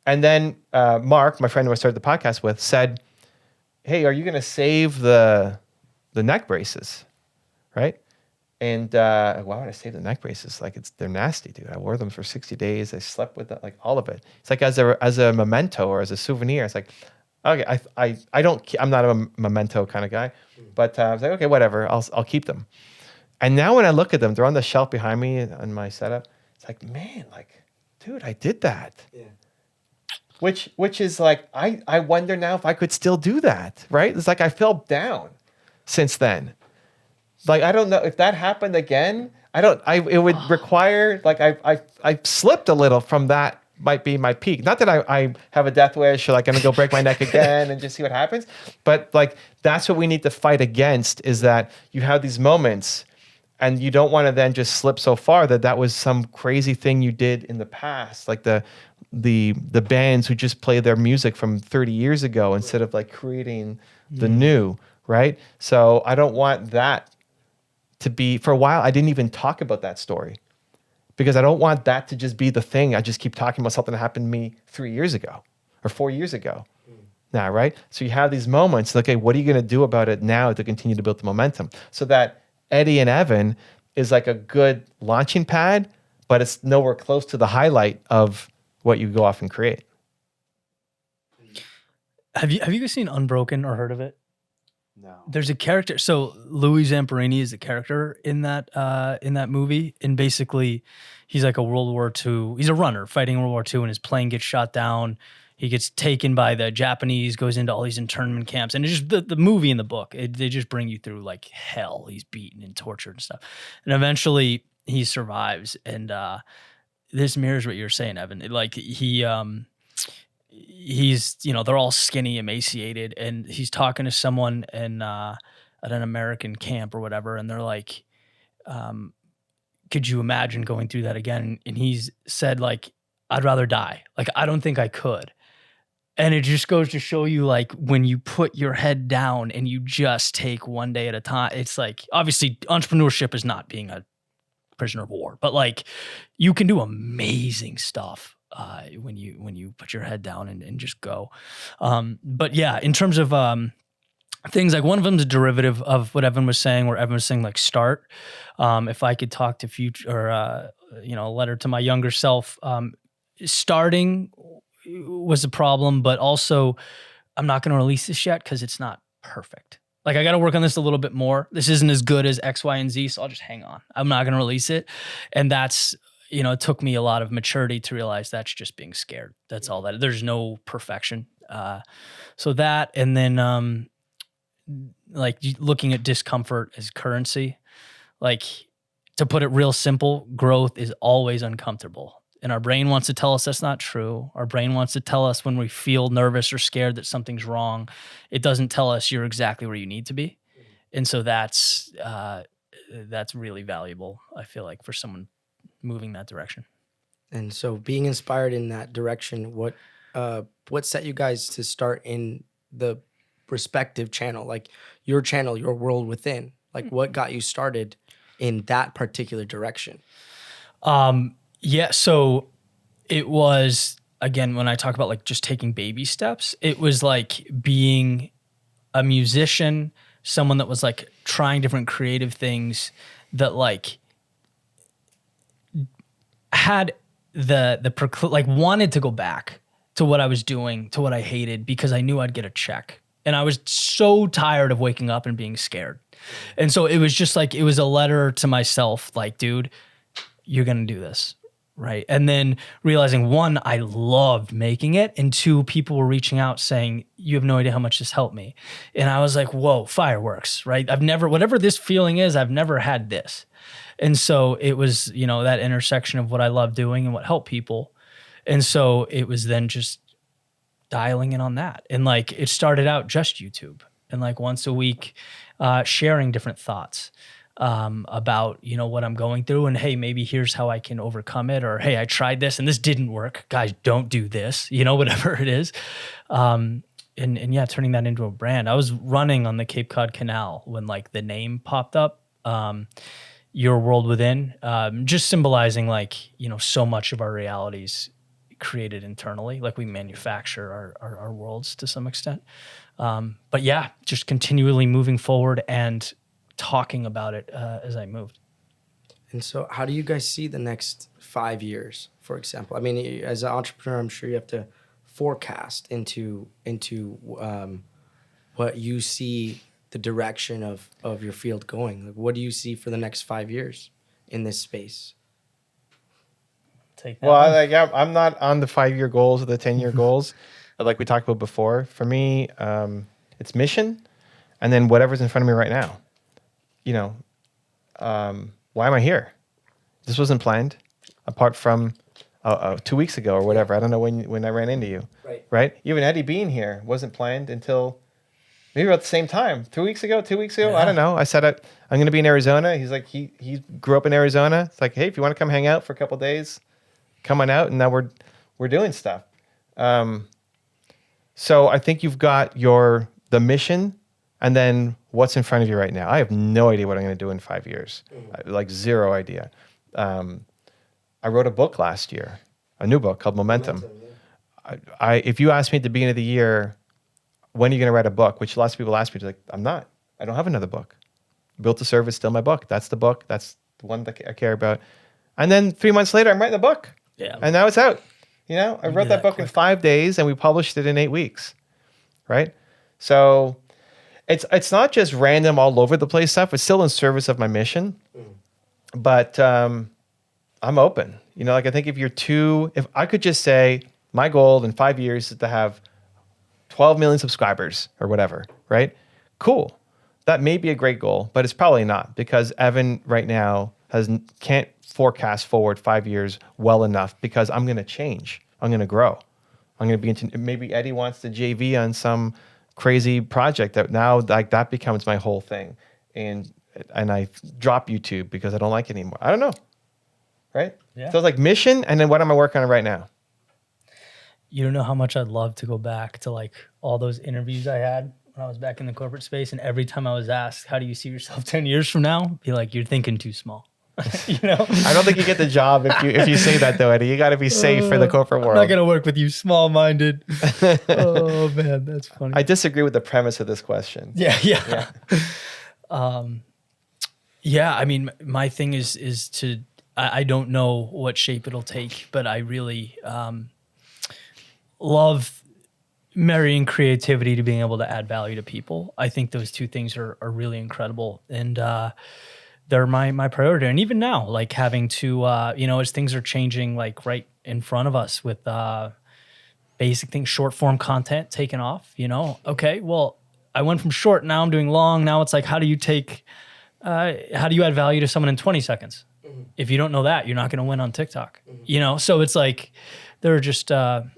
Speaker 2: And then Mark, my friend who I started the podcast with, said, hey, are you going to save the neck braces, right? And why would I save the neck braces? Like they're nasty, dude. I wore them for 60 days. I slept with that, like all of it. It's like as a memento or as a souvenir. It's like, okay, I'm not a memento kind of guy, but I was like, okay, whatever. I'll keep them. And now when I look at them, they're on the shelf behind me on my setup. It's like, man, like, dude, I did that. Yeah. Which is like, I wonder now if I could still do that, right? It's like I fell down since then. Like, I don't know if that happened again. It would require, like, I slipped a little from that, might be my peak. Not that I have a death wish or like I'm gonna go break my neck again and just see what happens. But like, that's what we need to fight against, is that you have these moments and you don't want to then just slip so far that was some crazy thing you did in the past. Like the bands who just play their music from 30 years ago instead of like creating the new, right? So I don't want that to be, for a while, I didn't even talk about that story because I don't want that to just be the thing. I just keep talking about something that happened to me 3 years ago or 4 years ago now, right? So you have these moments, okay, what are you going to do about it now to continue to build the momentum? So that Eddie and Evan is like a good launching pad, but it's nowhere close to the highlight of what you go off and create.
Speaker 3: Have you guys seen Unbroken or heard of it?
Speaker 2: No.
Speaker 3: There's a character. So Louis Zamperini is a character in that movie, and basically he's like a World War II. He's a runner fighting World War II, and his plane gets shot down. He gets taken by the Japanese, goes into all these internment camps, and it's just the movie and the book. They just bring you through like hell. He's beaten and tortured and stuff, and eventually he survives. And this mirrors what you're saying, Evan. He's, you know, they're all skinny, emaciated, and he's talking to someone at an American camp or whatever, and they're like, could you imagine going through that again? And he's said, like, I'd rather die. Like, I don't think I could. And it just goes to show you, like, when you put your head down and you just take one day at a time, it's like, obviously entrepreneurship is not being a prisoner of war, but like, you can do amazing stuff when you put your head down and just go. But yeah, in terms of things, like one of them is a derivative of what Evan was saying, where Evan was saying like start. If I could talk to a letter to my younger self. Starting was a problem, but also I'm not going to release this yet because it's not perfect. Like I got to work on this a little bit more. This isn't as good as X, Y, and Z, so I'll just hang on. I'm not going to release it. And that's, it took me a lot of maturity to realize that's just being scared. That's all that. There's no perfection. So that, and then like looking at discomfort as currency, like to put it real simple, growth is always uncomfortable. And our brain wants to tell us that's not true. Our brain wants to tell us when we feel nervous or scared that something's wrong. It doesn't tell us you're exactly where you need to be. And so that's really valuable, I feel like, for someone moving that direction.
Speaker 1: And so being inspired in that direction, what set you guys to start in the respective channel, like your channel, Your World Within? Like what got you started in that particular direction?
Speaker 3: Yeah, so it was, again, when I talk about like just taking baby steps, it was like being a musician, someone that was like trying different creative things that like had like wanted to go back to what I was doing, to what I hated, because I knew I'd get a check. And I was so tired of waking up and being scared. And so it was just like, it was a letter to myself, like, dude, you're going to do this. Right. And then realizing, one, I loved making it. And two, people were reaching out saying, you have no idea how much this helped me. And I was like, whoa, fireworks. Right. Whatever this feeling is, I've never had this. And so it was, that intersection of what I love doing and what helped people. And so it was then just dialing in on that. And like, it started out just YouTube and like once a week, sharing different thoughts. About, what I'm going through and, hey, maybe here's how I can overcome it. Or, hey, I tried this and this didn't work. Guys, don't do this, whatever it is. And yeah, turning that into a brand. I was running on the Cape Cod Canal when like the name popped up, Your World Within, just symbolizing like, so much of our realities created internally, like we manufacture our worlds to some extent. But yeah, just continually moving forward and talking about it as I moved.
Speaker 1: And so how do you guys see the next 5 years, for example? I mean, as an entrepreneur, I'm sure you have to forecast into what you see the direction of your field going. Like, what do you see for the next 5 years in this space?
Speaker 3: Take that
Speaker 2: Well, I'm not on the 5-year goals or the 10-year goals, like we talked about before. For me, it's mission, and then whatever's in front of me right now. Why am I here? This wasn't planned, apart from 2 weeks ago or whatever. I don't know when I ran into you. Right? Even Eddie being here wasn't planned until maybe about the same time. 2 weeks ago, 2 weeks ago. Yeah. I don't know. I said I'm going to be in Arizona. He's like, he grew up in Arizona. It's like, hey, if you want to come hang out for a couple of days, come on out. And now we're doing stuff. So I think you've got the mission. And then what's in front of you right now? I have no idea what I'm going to do in 5 years. Like zero idea. I wrote a book last year, a new book called Momentum. Yeah. If you asked me at the beginning of the year, when are you going to write a book? Which lots of people ask me, like, I'm not. I don't have another book. Built to Serve is still my book. That's the book. That's the one that I care about. And then 3 months later, I'm writing the book.
Speaker 3: Yeah.
Speaker 2: And now it's out. I wrote that book in 5 days and we published it in 8 weeks. Right? So it's not just random all over the place stuff. It's still in service of my mission, but I'm open. Like I think if I could just say my goal in 5 years is to have 12 million subscribers or whatever, right? Cool. That may be a great goal, but it's probably not because Evan right now can't forecast forward 5 years well enough because I'm going to change. I'm going to grow. I'm going to be maybe Eddie wants to JV on some crazy project that now like that becomes my whole thing. And I drop YouTube because I don't like it anymore. I don't know. Right? Yeah. So it's like mission. And then what am I working on right now?
Speaker 3: You don't know how much I'd love to go back to like all those interviews I had when I was back in the corporate space. And every time I was asked, how do you see yourself 10 years from now? Be like, you're thinking too small.
Speaker 2: I don't think you get the job if you say that though, Eddie. You got to be safe for the corporate world.
Speaker 3: I'm not going to work with you small-minded. Oh man, that's funny.
Speaker 2: I disagree with the premise of this question.
Speaker 3: Yeah. I mean, my thing is to I don't know what shape it'll take, but I really love marrying creativity to being able to add value to people. I think those two things are really incredible, and they're my priority. And even now, like having to, as things are changing, like right in front of us with basic things, short form content taking off, okay, well, I went from short, now I'm doing long. Now it's like, how do you add value to someone in 20 seconds? If you don't know that, you're not going to win on TikTok, So it's like, there are just a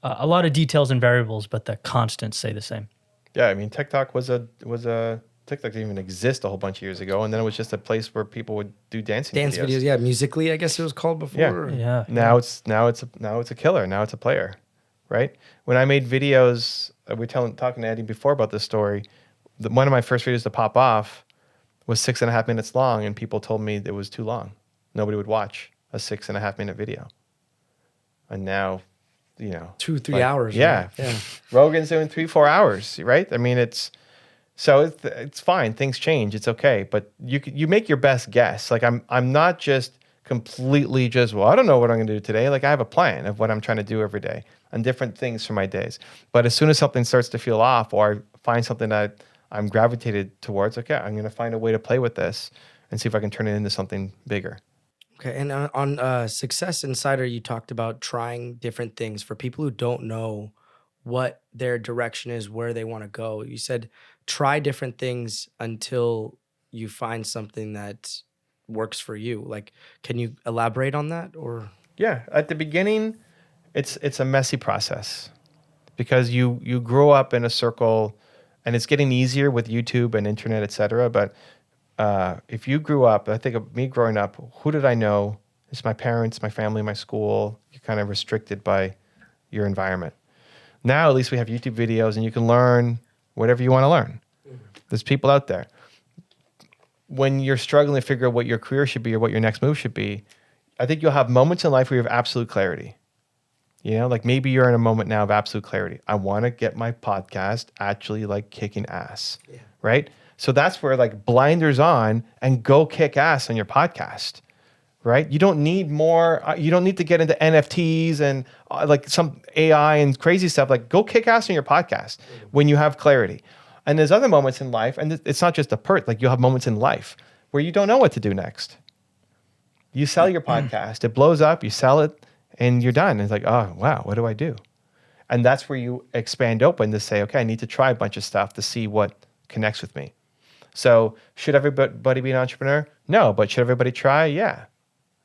Speaker 3: lot of details and variables, but the constants stay the same.
Speaker 2: Yeah. I mean, TikTok TikTok didn't even exist a whole bunch of years ago. And then it was just a place where people would do dance videos.
Speaker 1: Yeah. Musically, I guess it was called before.
Speaker 3: Yeah.
Speaker 2: Now it's a killer. Now it's a player, right? When I made videos, talking to Eddie before about this story, one of my first videos to pop off was 6.5 minutes long, and people told me it was too long. Nobody would watch a 6.5 minute video. And now,
Speaker 1: 2-3 hours.
Speaker 2: Yeah.
Speaker 1: Right? Yeah.
Speaker 2: Rogan's doing 3-4 hours, right? I mean, it's fine. Things change. It's okay. But you make your best guess. Like I'm not just completely I don't know what I'm going to do today. Like I have a plan of what I'm trying to do every day and different things for my days. But as soon as something starts to feel off, or I find something that I'm gravitated towards, okay, I'm going to find a way to play with this and see if I can turn it into something bigger.
Speaker 1: Okay, and on Success Insider, you talked about trying different things for people who don't know what their direction is, where they want to go. You said try different things until you find something that works for you. Like, can you elaborate on that? Or
Speaker 2: yeah, at the beginning, it's a messy process because you grow up in a circle, and it's getting easier with YouTube and internet, et cetera. But if you grew up, I think of me growing up, who did I know? It's my parents, my family, my school. You're kind of restricted by your environment. Now, at least we have YouTube videos, and you can learn whatever you want to learn. There's people out there. When you're struggling to figure out what your career should be or what your next move should be, I think you'll have moments in life where you have absolute clarity. Like maybe you're in a moment now of absolute clarity. I want to get my podcast actually like kicking ass, right? So that's where like blinders on and go kick ass on your podcast, right? You don't need more. You don't need to get into NFTs and like some AI and crazy stuff. Like go kick ass on your podcast when you have clarity. And there's other moments in life, and it's not just a perk. Like you'll have moments in life where you don't know what to do next. You sell your podcast, it blows up, you sell it, and you're done. It's like, oh, wow, what do I do? And that's where you expand open to say, okay, I need to try a bunch of stuff to see what connects with me. So should everybody be an entrepreneur? No, but should everybody try? Yeah.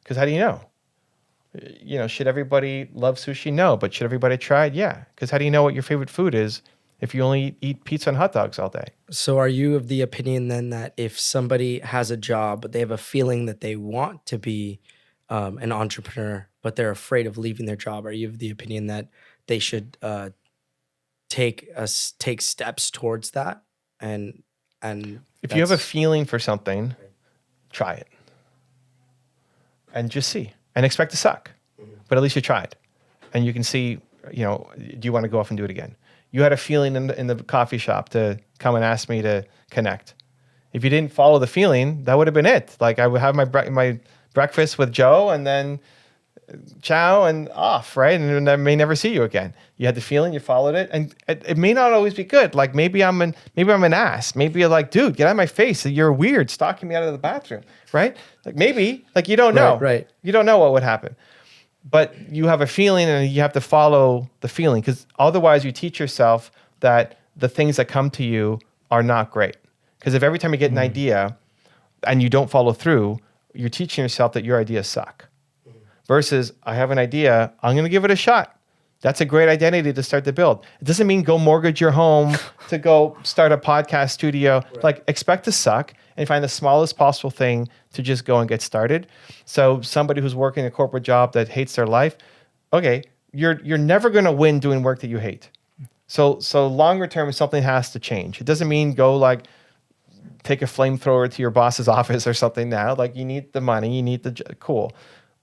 Speaker 2: Because how do you know? Should everybody love sushi? No, but should everybody try it? Yeah. Because how do you know what your favorite food is if you only eat pizza and hot dogs all day?
Speaker 1: So are you of the opinion then that if somebody has a job, but they have a feeling that they want to be an entrepreneur, but they're afraid of leaving their job, are you of the opinion that they should take steps towards that? And
Speaker 2: if you have a feeling for something, try it and just see and expect to suck, but at least you tried and you can see, do you want to go off and do it again? You had a feeling in the coffee shop to come and ask me to connect. If you didn't follow the feeling, that would have been it. Like I would have my breakfast with Joe and then ciao and off, right? And I may never see you again. You had the feeling, you followed it, and it may not always be good. Like maybe I'm an ass. Maybe you're like, dude, get out of my face. You're weird, stalking me out of the bathroom, right? Like maybe, like you don't know.
Speaker 1: Right.
Speaker 2: You don't know what would happen. But you have a feeling and you have to follow the feeling, because otherwise you teach yourself that the things that come to you are not great. Because if every time you get an idea and you don't follow through, you're teaching yourself that your ideas suck. Versus, I have an idea, I'm going to give it a shot. That's a great identity to start to build. It doesn't mean go mortgage your home to go start a podcast studio. Right. Like expect to suck and find the smallest possible thing to just go and get started. So somebody who's working a corporate job that hates their life, okay, you're never going to win doing work that you hate. So longer term, something has to change. It doesn't mean go like take a flamethrower to your boss's office or something now. Like you need the money, you need cool.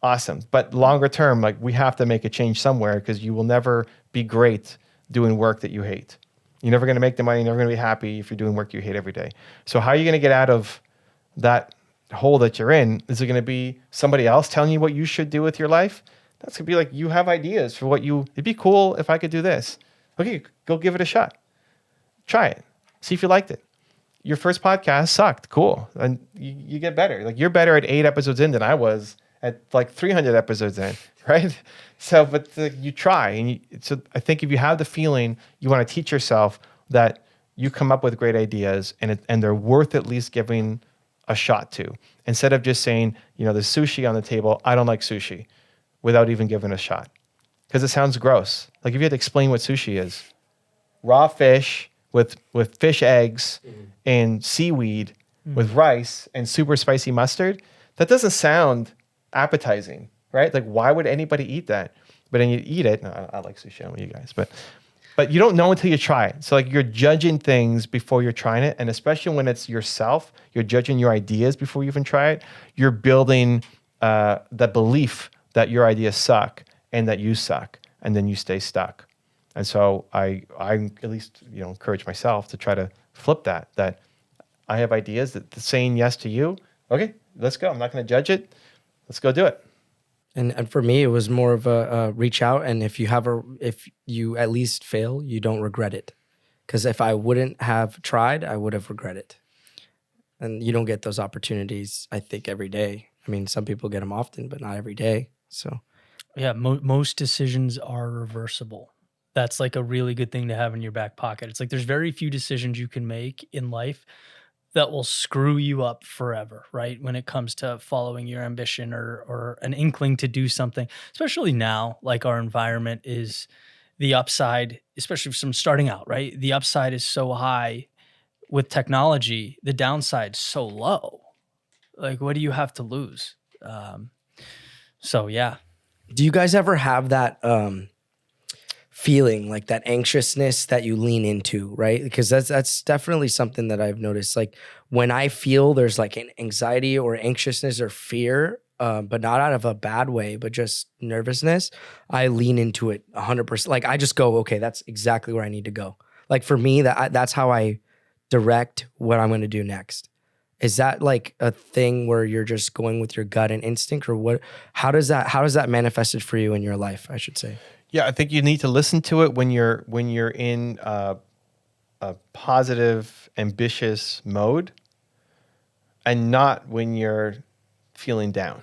Speaker 2: Awesome. But longer term, like we have to make a change somewhere, because you will never be great doing work that you hate. You're never going to make the money. You're never going to be happy if you're doing work you hate every day. So how are you going to get out of that hole that you're in? Is it going to be somebody else telling you what you should do with your life? That's going to be like, you have ideas for it'd be cool if I could do this. Okay, go give it a shot. Try it. See if you liked it. Your first podcast sucked. Cool. And you get better. Like, you're better at 8 episodes in than I was at like 300 episodes in, right? So, but you try. And so I think if you have the feeling, you want to teach yourself that you come up with great ideas and they're worth at least giving a shot to. Instead of just saying, there's sushi on the table, I don't like sushi, without even giving a shot. Because it sounds gross. Like, if you had to explain what sushi is, raw fish with fish eggs and seaweed with rice and super spicy mustard, that doesn't sound appetizing, right? Like, why would anybody eat that? But then you eat it. No, I like sushi, I don't know you guys, but you don't know until you try it. So, like, you're judging things before you're trying it. And especially when it's yourself, you're judging your ideas before you even try it. You're building the belief that your ideas suck and that you suck, and then you stay stuck. And so I at least, encourage myself to try to flip that I have ideas, that saying yes to you. Okay, let's go. I'm not going to judge it. Let's go do it.
Speaker 1: And for me, it was more of a reach out. And if you at least fail, you don't regret it. Because if I wouldn't have tried, I would have regretted it. And you don't get those opportunities, I think, every day. I mean, some people get them often, but not every day. So,
Speaker 3: yeah, most decisions are reversible. That's like a really good thing to have in your back pocket. It's like, there's very few decisions you can make in life that will screw you up forever, right? When it comes to following your ambition or an inkling to do something, especially now, like, our environment is the upside, especially from starting out, right? The upside is so high with technology, the downside so low. Like, what do you have to lose? So yeah.
Speaker 1: do you guys ever have that feeling, like that anxiousness that you lean into, right? Because that's definitely something that I've noticed. Like, when I feel there's like an anxiety or anxiousness or fear, but not out of a bad way, but just nervousness, I lean into it 100%. Like, I just go, okay, that's exactly where I need to go. Like, for me, that's how I direct what I'm going to do next. Is that like a thing where you're just going with your gut and instinct, or what? How does that manifested for you in your life, I should say?
Speaker 2: Yeah, I think you need to listen to it when you're in a positive, ambitious mode, and not when you're feeling down.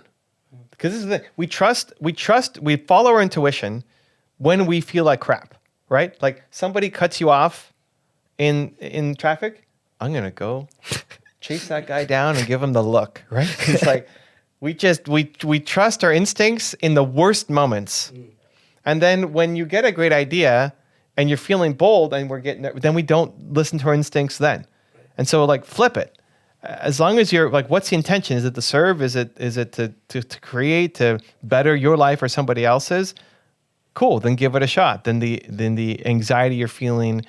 Speaker 2: Because this is the thing. We follow our intuition when we feel like crap, right? Like, somebody cuts you off in traffic, I'm gonna go chase that guy down and give him the look, right? It's like, we trust our instincts in the worst moments. And then when you get a great idea and you're feeling bold and then we don't listen to our instincts then. And so, like, flip it. As long as you're like, what's the intention? Is it to serve? Is it to create, to better your life or somebody else's? Cool, then give it a shot. Then the anxiety you're feeling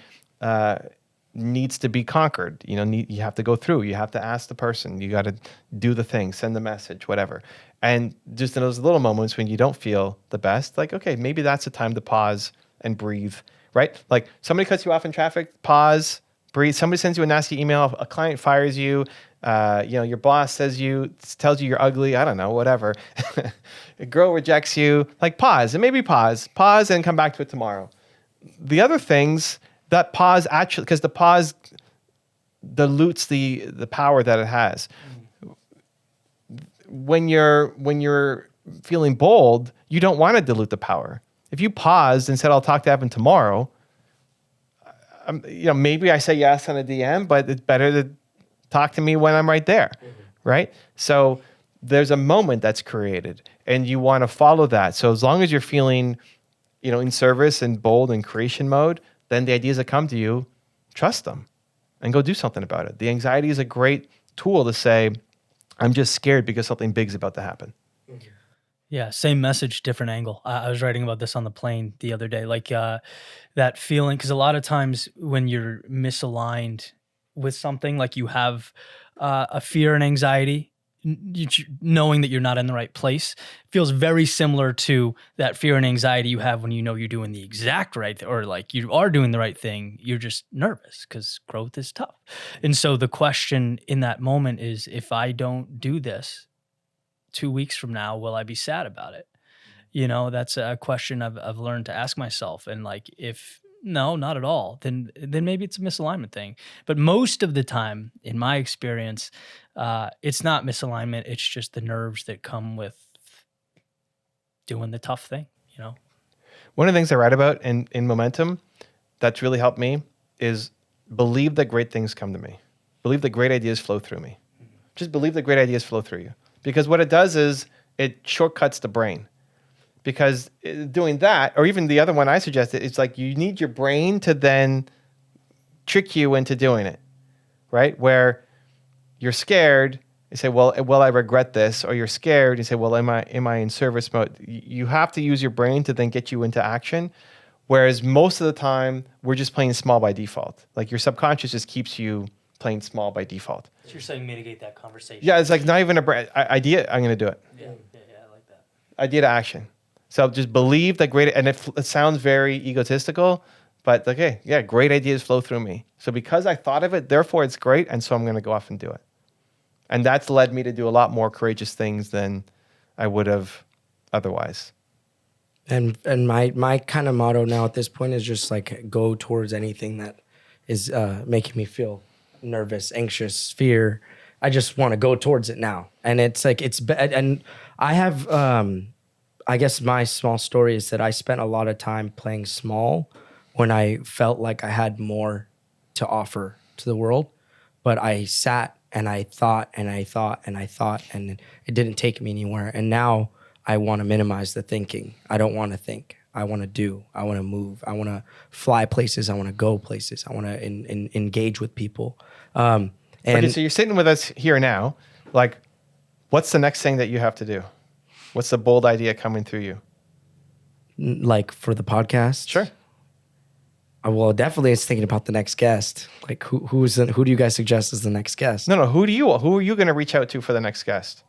Speaker 2: needs to be conquered. You have to go through. You have to ask the person. You got to do the thing, send the message, whatever. And just in those little moments when you don't feel the best, like, okay, maybe that's a time to pause and breathe, right? Like, somebody cuts you off in traffic, pause, breathe. Somebody sends you a nasty email, a client fires you, your boss tells you you're ugly, I don't know, whatever. A girl rejects you, like, pause, and maybe pause and come back to it tomorrow. The other things, that pause actually, because the pause dilutes the power that it has. When you're feeling bold, you don't want to dilute the power. If you paused and said, I'll talk to Evan tomorrow, maybe I say yes on a DM, but it's better to talk to me when I'm right there, right? So there's a moment that's created, and you want to follow that. So as long as you're feeling, in service and bold and creation mode, then the ideas that come to you, trust them and go do something about it. The anxiety is a great tool to say, I'm just scared because something big's about to happen.
Speaker 3: Yeah, same message, different angle. I was writing about this on the plane the other day, like that feeling, because a lot of times when you're misaligned with something, like, you have a fear and anxiety, knowing that you're not in the right place feels very similar to that fear and anxiety you have when you know you're doing the exact right or like you are doing the right thing. You're just nervous because growth is tough. And so the question in that moment is, if I don't do this 2 weeks from now, will I be sad about it? You know, that's a question I've learned to ask myself. And like, if no, not at all, then maybe it's a misalignment thing. But most of the time, in my experience, it's not misalignment. It's just the nerves that come with doing the tough thing, you know?
Speaker 2: One of the things I write about in Momentum that's really helped me is believe that great things come to me. Believe that great ideas flow through me. Just believe that great ideas flow through you. Because what it does is it shortcuts the brain. Because doing that, or even the other one I suggested, it's like you need your brain to then trick you into doing it, right? Where you're scared, you say, well, will I regret this? Or you're scared, you say, well, am I in service mode? You have to use your brain to then get you into action. Whereas most of the time, we're just playing small by default. Like your subconscious just keeps you playing small by default.
Speaker 3: So you're saying mitigate that conversation.
Speaker 2: Yeah, it's like not even a idea, I'm going to do it.
Speaker 3: Yeah, I like that.
Speaker 2: Idea to action. So just believe that great, and it sounds very egotistical, but okay, yeah, great ideas flow through me. So because I thought of it, therefore it's great, and so I'm going to go off and do it. And that's led me to do a lot more courageous things than I would have otherwise.
Speaker 1: And my kind of motto now at this point is just like go towards anything that is making me feel nervous, anxious, fear. I just want to go towards it now. And it's like, and I have, I guess my small story is that I spent a lot of time playing small when I felt like I had more to offer to the world. But I sat and I thought and I thought and I thought, and it didn't take me anywhere. And now I want to minimize the thinking. I don't want to think. I want to do. I want to move. I want to fly places. I want to go places. I want to engage with people.
Speaker 2: Okay, so you're sitting with us here now. Like, what's the next thing that you have to do? What's the bold idea coming through you?
Speaker 1: Like for the podcast?
Speaker 2: Sure.
Speaker 1: Well, definitely it's thinking about the next guest. Like who do you guys suggest as the next guest?
Speaker 2: No, who are you going to reach out to for the next guest?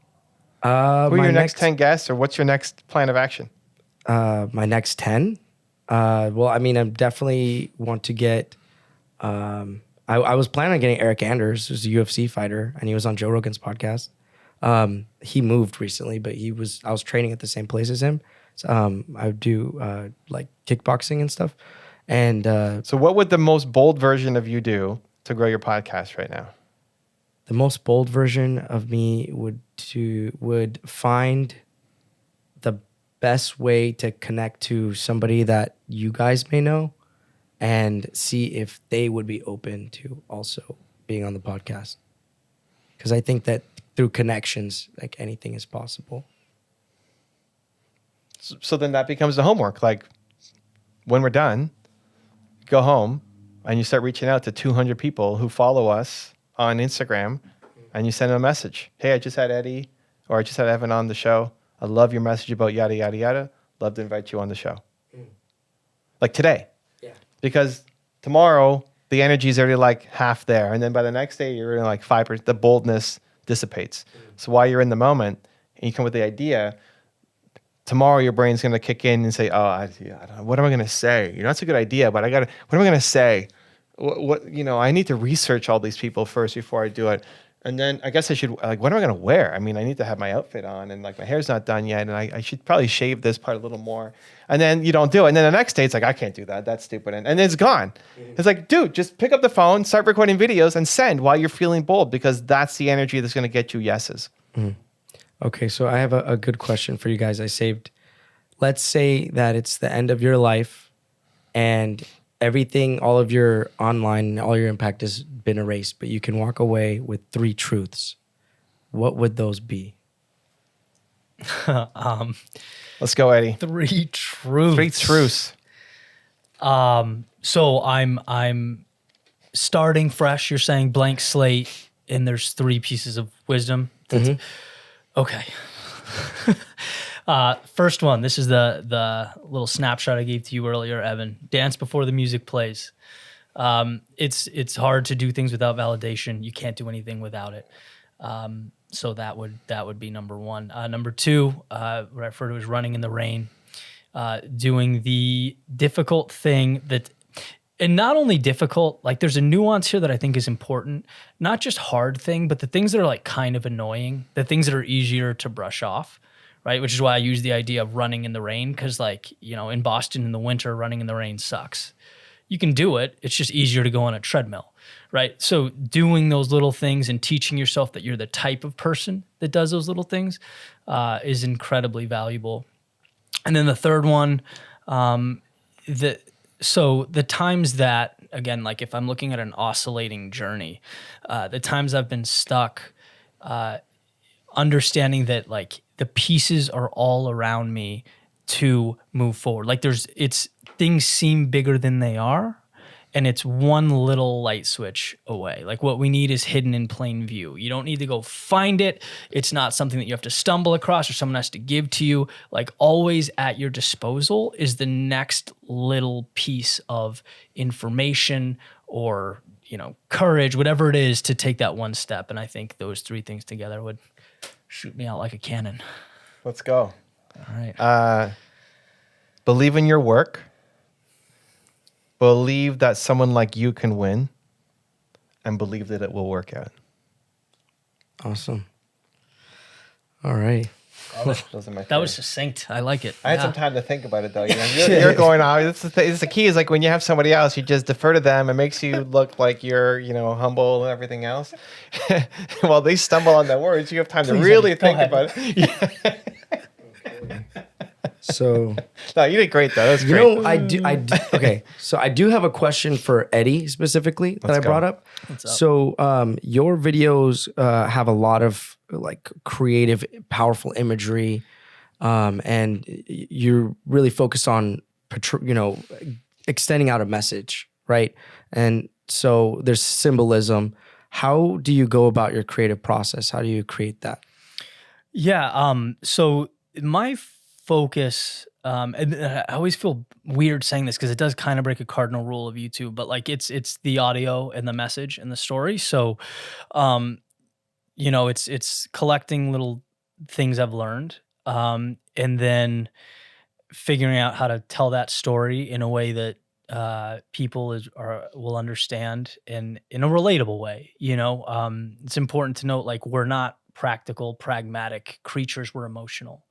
Speaker 2: Who are your next 10 guests, or what's your next plan of action?
Speaker 1: My next 10? Well, I mean, I definitely want to get, I was planning on getting Eric Anders, who's a UFC fighter, and he was on Joe Rogan's podcast. He moved recently, but I was training at the same place as him. So, I would do like kickboxing and stuff. And
Speaker 2: so what would the most bold version of you do to grow your podcast right now?
Speaker 1: The most bold version of me would find the best way to connect to somebody that you guys may know and see if they would be open to also being on the podcast. Because I think that through connections, like anything is possible.
Speaker 2: So then that becomes the homework. Like when we're done, go home and you start reaching out to 200 people who follow us on Instagram, and you send them a message. Hey, I just had Eddie or I just had Evan on the show. I love your message about yada, yada, yada. Love to invite you on the show. Like today.
Speaker 1: Yeah.
Speaker 2: Because tomorrow the energy is already like half there. And then by the next day, you're in like 5%. The boldness dissipates. So while you're in the moment and you come with the idea, tomorrow your brain's going to kick in and say, what am I going to say? You know, that's a good idea, but what am I going to say? I need to research all these people first before I do it. And then I guess I should, like, what am I going to wear? I mean, I need to have my outfit on, and like my hair's not done yet, and I should probably shave this part a little more. And then you don't do it. And then the next day it's like, I can't do that. That's stupid. And then it's gone. It's like, dude, just pick up the phone, start recording videos and send while you're feeling bold, because that's the energy that's going to get you yeses.
Speaker 1: Okay, so I have a good question for you guys I saved. Let's say that it's the end of your life and everything, all of your online, all your impact has been erased, but you can walk away with 3 truths. What would those be?
Speaker 2: Let's go, Eddie.
Speaker 3: 3 truths.
Speaker 2: 3 truths.
Speaker 3: So I'm starting fresh. You're saying blank slate, and there's 3 pieces of wisdom. Okay. First one. This is the little snapshot I gave to you earlier, Evan. Dance before the music plays. It's hard to do things without validation. You can't do anything without it. So that would be number one. Number two, what I refer to as running in the rain, doing the difficult thing that, and not only difficult, like there's a nuance here that I think is important, not just hard thing, but the things that are like kind of annoying, the things that are easier to brush off, right? Which is why I use the idea of running in the rain. Cause like, in Boston in the winter, running in the rain sucks. You can do it. It's just easier to go on a treadmill, right? So doing those little things and teaching yourself that you're the type of person that does those little things is incredibly valuable. And then the third one, so the times that, again, like if I'm looking at an oscillating journey, the times I've been stuck, understanding that like the pieces are all around me to move forward. Like things seem bigger than they are, and it's one little light switch away. Like what we need is hidden in plain view. You don't need to go find it. It's not something that you have to stumble across or someone has to give to you. Like always at your disposal is the next little piece of information or, courage, whatever it is to take that one step. And I think those three things together would shoot me out like a cannon.
Speaker 2: Let's go.
Speaker 3: All right.
Speaker 2: Believe in your work. Believe that someone like you can win, and believe that it will work out.
Speaker 1: Awesome. All right.
Speaker 2: Those are my
Speaker 3: That was succinct. I like it.
Speaker 2: I had some time to think about it though. You're going out. It's the key is like when you have somebody else, you just defer to them. It makes you look like you're, humble and everything else. While they stumble on the words, you have time to really think about it.
Speaker 1: So
Speaker 2: no, you did great though. That's great.
Speaker 1: I do. Okay, so I do have a question for Eddie specifically that I brought up.
Speaker 3: What's up?
Speaker 1: So your videos have a lot of like creative, powerful imagery, and you're really focused on extending out a message, right? And so there's symbolism. How do you go about your creative process? How do you create that?
Speaker 3: Yeah. So my focus, and I always feel weird saying this because it does kind of break a cardinal rule of YouTube, but like it's the audio and the message and the story. So, it's collecting little things I've learned, and then figuring out how to tell that story in a way that people will understand and in a relatable way. It's important to note, like, we're not practical, pragmatic creatures. We're emotional.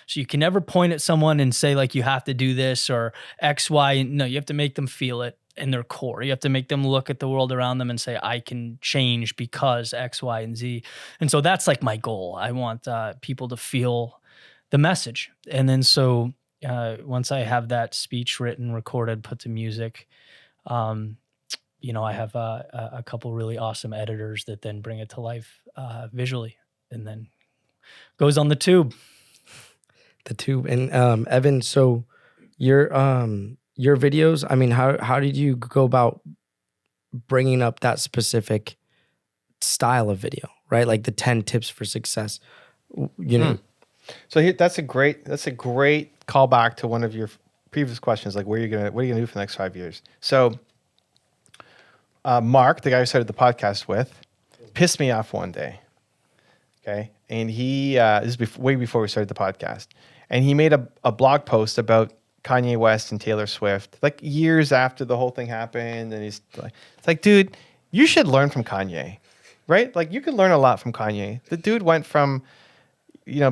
Speaker 3: So you can never point at someone and say like, you have to do this or X, Y. No, you have to make them feel it in their core. You have to make them look at the world around them and say, I can change because X, Y, and Z. And so that's like my goal. I want people to feel the message. And then so once I have that speech written, recorded, put to music, I have a couple really awesome editors that then bring it to life visually and then goes on the tube.
Speaker 1: The tube. And Evan, so your videos, I mean, how did you go about bringing up that specific style of video, right? Like the 10 tips for success,
Speaker 2: So here, that's a great callback to one of your previous questions, like what are you gonna do for the next 5 years? So Mark, the guy who started the podcast with, pissed me off one day. Okay, and he this is way before we started the podcast, and he made a blog post about Kanye West and Taylor Swift, like years after the whole thing happened, and he's like, it's like, dude, you should learn from Kanye, right? Like you can learn a lot from Kanye. The dude went from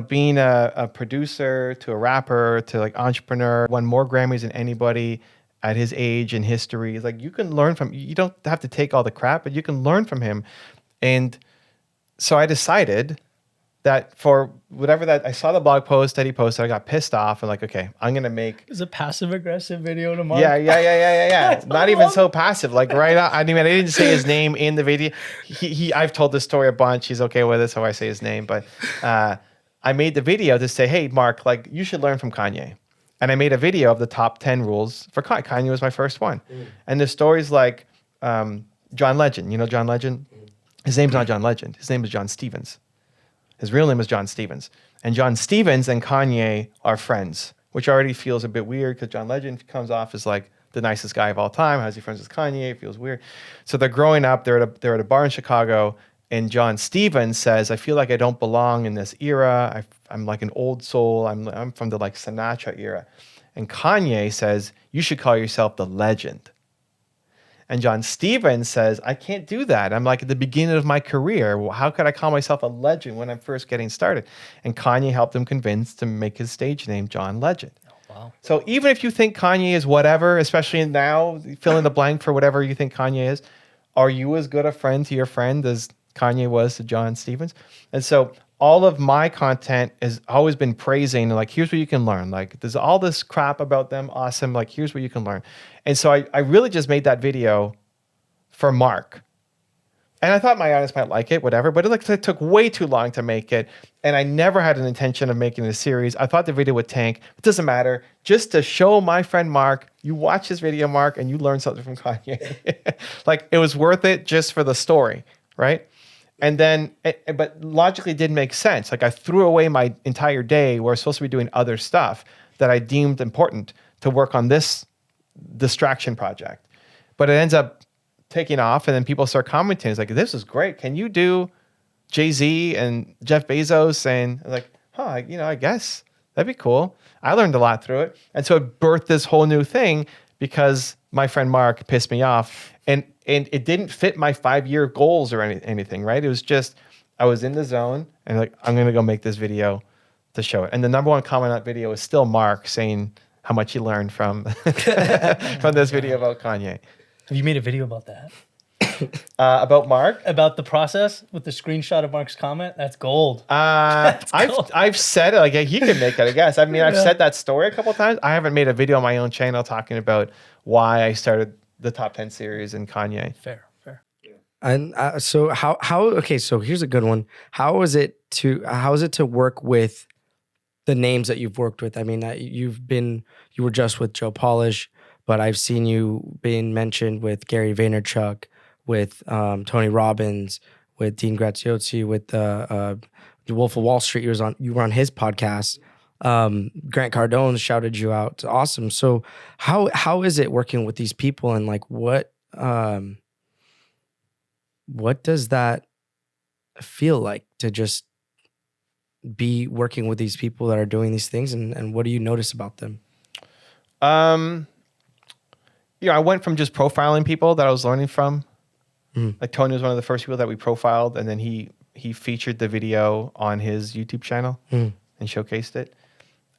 Speaker 2: being a producer to a rapper to like entrepreneur, won more Grammys than anybody at his age in history. It's like you can learn from, you don't have to take all the crap, but you can learn from him. And so I decided that for whatever that, I saw the blog post that he posted, I got pissed off and like, okay, I'm going to make.
Speaker 3: It's a passive aggressive video to Mark.
Speaker 2: Yeah. Not even so passive. Like right out, I didn't say his name in the video. I've told this story a bunch. He's okay with it, so I say his name. But I made the video to say, hey, Mark, like you should learn from Kanye. And I made a video of the top 10 rules for Kanye. Kanye was my first one. And the stories like John Legend. You know John Legend? His name's not John Legend. His name is John Stevens. His real name is John Stevens. And John Stevens and Kanye are friends, which already feels a bit weird because John Legend comes off as like the nicest guy of all time. How's he friends with Kanye? It feels weird. So they're growing up. They're at a bar in Chicago, And John Stevens says, I feel like I don't belong in this era. I'm like an old soul. I'm from the like Sinatra era. And Kanye says, you should call yourself the legend. And John Stevens says, I can't do that. I'm like at the beginning of my career. Well, how could I call myself a legend when I'm first getting started? And Kanye helped him convince to make his stage name John Legend.
Speaker 3: Wow.
Speaker 2: So even if you think Kanye is whatever, especially now, fill in the blank for whatever you think Kanye is, are you as good a friend to your friend as Kanye was to John Stevens? And so all of my content has always been praising, like, here's what you can learn. Like, there's all this crap about them. Awesome. Like, here's what you can learn. And so I really just made that video for Mark. And I thought my audience might like it, whatever, but it took way too long to make it. And I never had an intention of making it a series. I thought the video would tank. It doesn't matter. Just to show my friend Mark, you watch this video, Mark, and you learn something from Kanye. Like, it was worth it just for the story, right? And then, but logically it didn't make sense. Like, I threw away my entire day where I was supposed to be doing other stuff that I deemed important to work on this distraction project. But it ends up taking off, and then people start commenting. It's like, this is great. Can you do Jay-Z and Jeff Bezos? And I'm like, I guess that'd be cool. I learned a lot through it. And so it birthed this whole new thing because my friend Mark pissed me off. And it didn't fit my 5-year goals or anything, right? It was just, I was in the zone and like, I'm going to go make this video to show it. And the number one comment on that video is still Mark saying how much he learned from, from this video about Kanye.
Speaker 3: Have you made a video about that?
Speaker 2: About Mark?
Speaker 3: About the process with the screenshot of Mark's comment? That's gold. Gold.
Speaker 2: I've said it, like, he can make it, I guess. I mean, I've said that story a couple of times. I haven't made a video on my own channel talking about why I started the top 10 series in Kanye.
Speaker 3: Fair.
Speaker 1: And so how okay, so here's a good one. How is it to work with the names that you've worked with? I mean, you were just with Joe Polish, but I've seen you being mentioned with Gary Vaynerchuk, with Tony Robbins, with Dean Graziosi, with the Wolf of Wall Street. You were on his podcast. Grant Cardone shouted you out. It's awesome. So how is it working with these people, and like what does that feel like to just be working with these people that are doing these things, and what do you notice about them? I went from just profiling people that I was learning from. Like, Tony was one of the first people that we profiled, and then he featured the video on his YouTube channel and showcased it.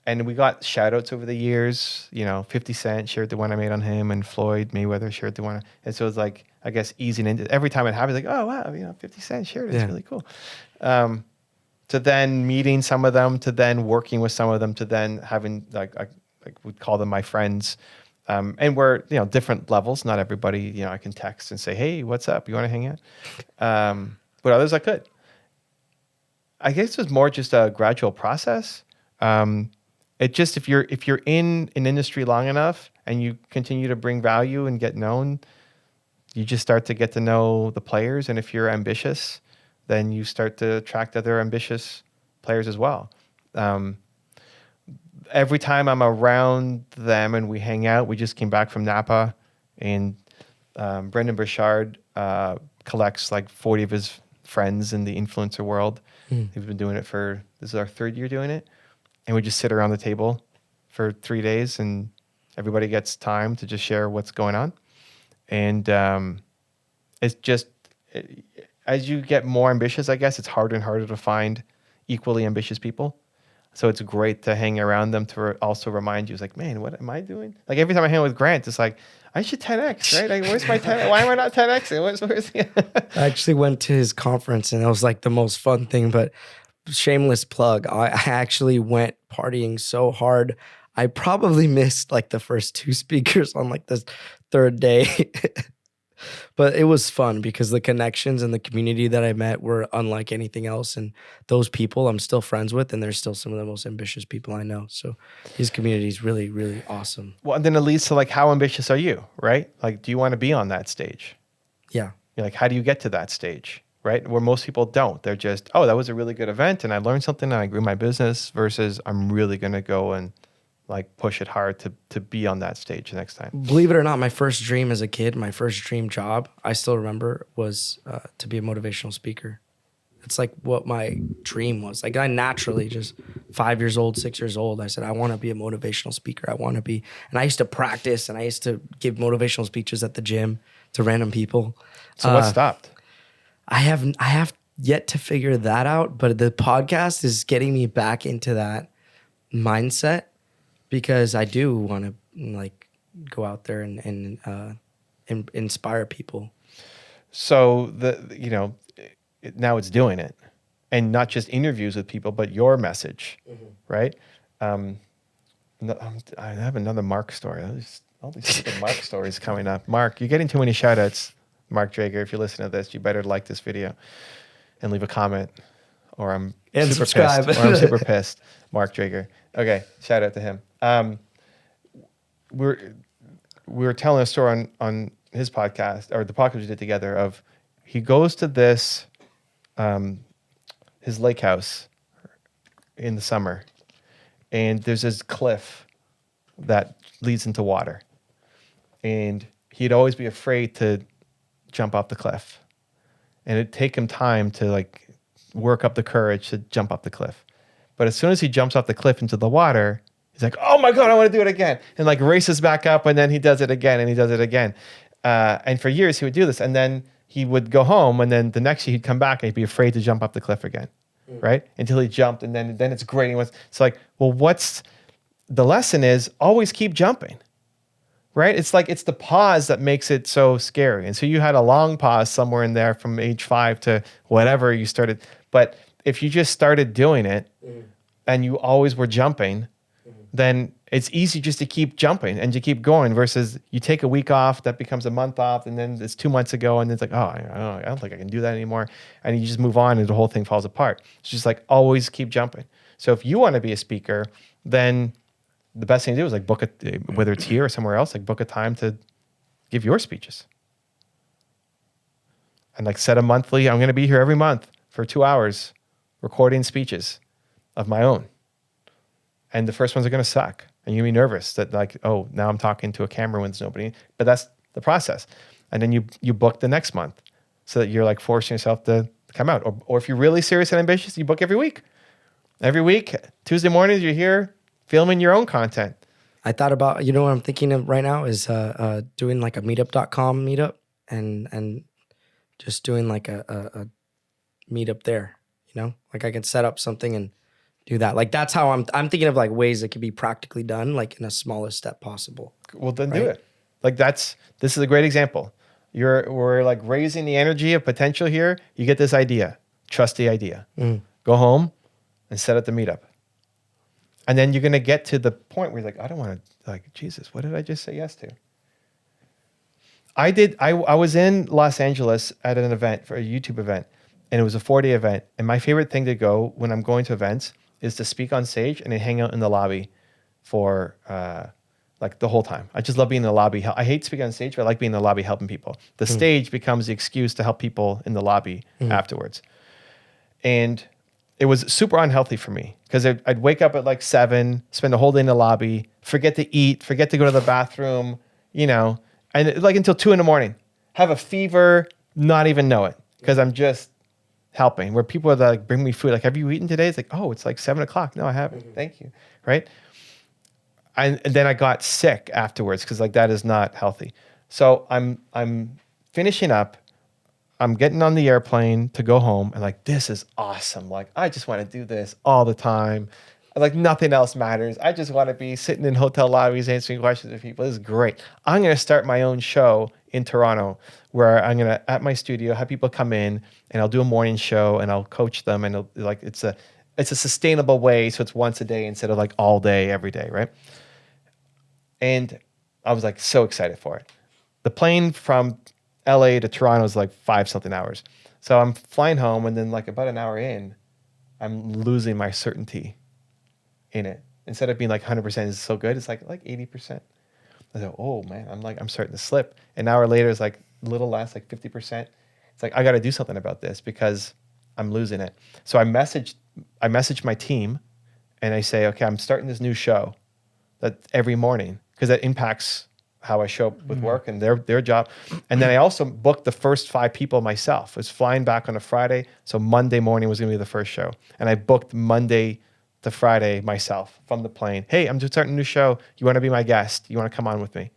Speaker 1: And we got shout outs over the years. 50 Cent shared the one I made on him, and Floyd Mayweather shared the one. And so it was like, I guess, easing into every time it happens, like, oh wow, 50 Cent shared it. It's really cool. To then meeting some of them, to then working with some of them, to then having like we'd call them my friends. And we're, different levels. Not everybody, I can text and say, hey, what's up? You want to hang out? But others I could. I guess it was more just a gradual process. It just, if you're in an industry long enough and you continue to bring value and get known, you just start to get to know the players. And if you're ambitious, then you start to attract other ambitious players as well. Every time I'm around them and we hang out, we just came back from Napa, and Brendan Burchard collects like 40 of his friends in the influencer world. He's been doing it this is our 3rd year doing it. And we just sit around the table for 3 days, and everybody gets time to just share what's going on. And it's just, as you get more ambitious, I guess, it's harder and harder to find equally ambitious people. So it's great to hang around them to also remind you, it's like, man, what am I doing? Like, every time I hang out with Grant, it's like, I should 10X, right? Like, where's my 10X? Why am I not 10X? I actually went to his conference, and it was like the most fun thing, but shameless plug. I actually went partying so hard. I probably missed like the first 2 speakers on like the 3rd day. But it was fun because the connections and the community that I met were unlike anything else. And those people I'm still friends with, and they're still some of the most ambitious people I know. So his community is really, really awesome.
Speaker 2: Well, and then it leads to like, how ambitious are you, right? Like, do you want to be on that stage?
Speaker 1: Yeah.
Speaker 2: Like, how do you get to that stage, right? Where most people don't. They're just, oh, that was a really good event and I learned something and I grew my business, versus I'm really going to go and like push it hard to be on that stage next time.
Speaker 1: Believe it or not, my first dream as a kid, my first dream job, I still remember, was to be a motivational speaker. It's like what my dream was. Like I naturally just 5 years old, 6 years old, I said, I want to be a motivational speaker. I want to be, and I used to practice and I used to give motivational speeches at the gym to random people.
Speaker 2: So what stopped?
Speaker 1: I have yet to figure that out, but the podcast is getting me back into that mindset because I do want to like go out there and inspire people.
Speaker 2: So now it's doing it, and not just interviews with people, but your message, right? I have another Mark story. All these stupid Mark stories coming up. Mark, you're getting too many shout outs. Mark Drager, if you listen to this, you better like this video and leave a comment, or I'm super
Speaker 1: subscribe.
Speaker 2: pissed. Or I'm super pissed. Mark Drager. Okay, shout out to him. We were telling a story on his podcast, or the podcast we did together, of he goes to this his lake house in the summer, and there's this cliff that leads into water, and he'd always be afraid to jump off the cliff, and it'd take him time to like work up the courage to jump off the cliff. But as soon as he jumps off the cliff into the water, he's like, oh my God, I want to do it again, and like races back up, and then he does it again, and he does it again, and for years he would do this, and then he would go home, and then the next year he'd come back and he'd be afraid to jump off the cliff again, right? Until he jumped, and then it's great. It's like, well, what's the lesson is always keep jumping, right? It's like, it's the pause that makes it so scary. And so you had a long pause somewhere in there from age 5 to whatever you started. But if you just started doing it and you always were jumping, then it's easy just to keep jumping and to keep going, versus you take a week off, that becomes a month off, and then it's 2 months ago, and it's like, oh, I don't think I can do that anymore. And you just move on and the whole thing falls apart. It's just like, always keep jumping. So if you want to be a speaker, then the best thing to do is like book it, whether it's here or somewhere else, like book a time to give your speeches. And like set a monthly, I'm going to be here every month for 2 hours recording speeches of my own. And the first ones are going to suck. And you're going to be nervous that like, oh, now I'm talking to a camera when there's nobody. But that's the process. And then you book the next month so that you're like forcing yourself to come out. Or if you're really serious and ambitious, you book every week. Every week, Tuesday mornings, you're here filming your own content.
Speaker 1: I thought about, you know what I'm thinking of right now is doing like a meetup.com meetup and just doing like a meetup there, you know? Like I can set up something and do that. Like that's how I'm thinking of like ways that could be practically done, like in a smallest step possible.
Speaker 2: Well, then do it. Like this is a great example. We're like raising the energy of potential here. You get this idea, trust the idea. Go home and set up the meetup. And then you're going to get to the point where you're like, I don't want to, like, Jesus, what did I just say yes to? I was in Los Angeles at an event, for a YouTube event, and it was a 4-day event. And my favorite thing to go when I'm going to events is to speak on stage and then hang out in the lobby for like the whole time. I just love being in the lobby. I hate speaking on stage, but I like being in the lobby helping people. The stage becomes the excuse to help people in the lobby afterwards. And it was super unhealthy for me because I'd wake up at like 7, spend the whole day in the lobby, forget to eat, forget to go to the bathroom, you know, and like until 2 a.m, have a fever, not even know it because I'm just helping. Where people are like, bring me food. Like, have you eaten today? It's like, oh, it's like 7 o'clock. No, I haven't. Thank you. Right. And then I got sick afterwards because like that is not healthy. So I'm finishing up. I'm getting on the airplane to go home and like, this is awesome. Like, I just want to do this all the time. Like nothing else matters. I just want to be sitting in hotel lobbies answering questions with people. This is great. I'm going to start my own show in Toronto where I'm going to, at my studio, have people come in and I'll do a morning show and I'll coach them. And like, it's a sustainable way. So it's once a day instead of like all day, every day. Right. And I was like, so excited for it. The plane from LA to Toronto is like 5-something hours. So I'm flying home and then like about an hour in, I'm losing my certainty in it. Instead of being like 100% is so good, it's like 80%. I thought, oh man, I'm starting to slip. An hour later, it's like a little less, like 50%. It's like, I got to do something about this because I'm losing it. So I messaged my team and I say, okay, I'm starting this new show. that every morning, because that impacts how I show up with work and their job. And then I also booked the first 5 people myself. I was flying back on a Friday, so Monday morning was going to be the first show. And I booked Monday to Friday myself from the plane. Hey, I'm just starting a new show. You want to be my guest? You want to come on with me?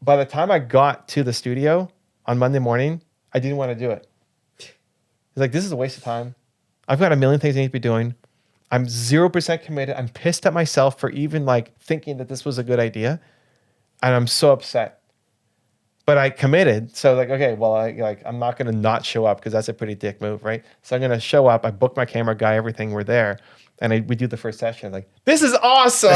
Speaker 2: By the time I got to the studio on Monday morning, I didn't want to do it. It's like, this is a waste of time. I've got a million things I need to be doing. I'm 0% committed. I'm pissed at myself for even like thinking that this was a good idea. And I'm so upset. But I committed. So like, okay, well, I'm not going to not show up because that's a pretty dick move, right? So I'm going to show up. I booked my camera guy, everything. We're there. And we do the first session. Like, this is awesome.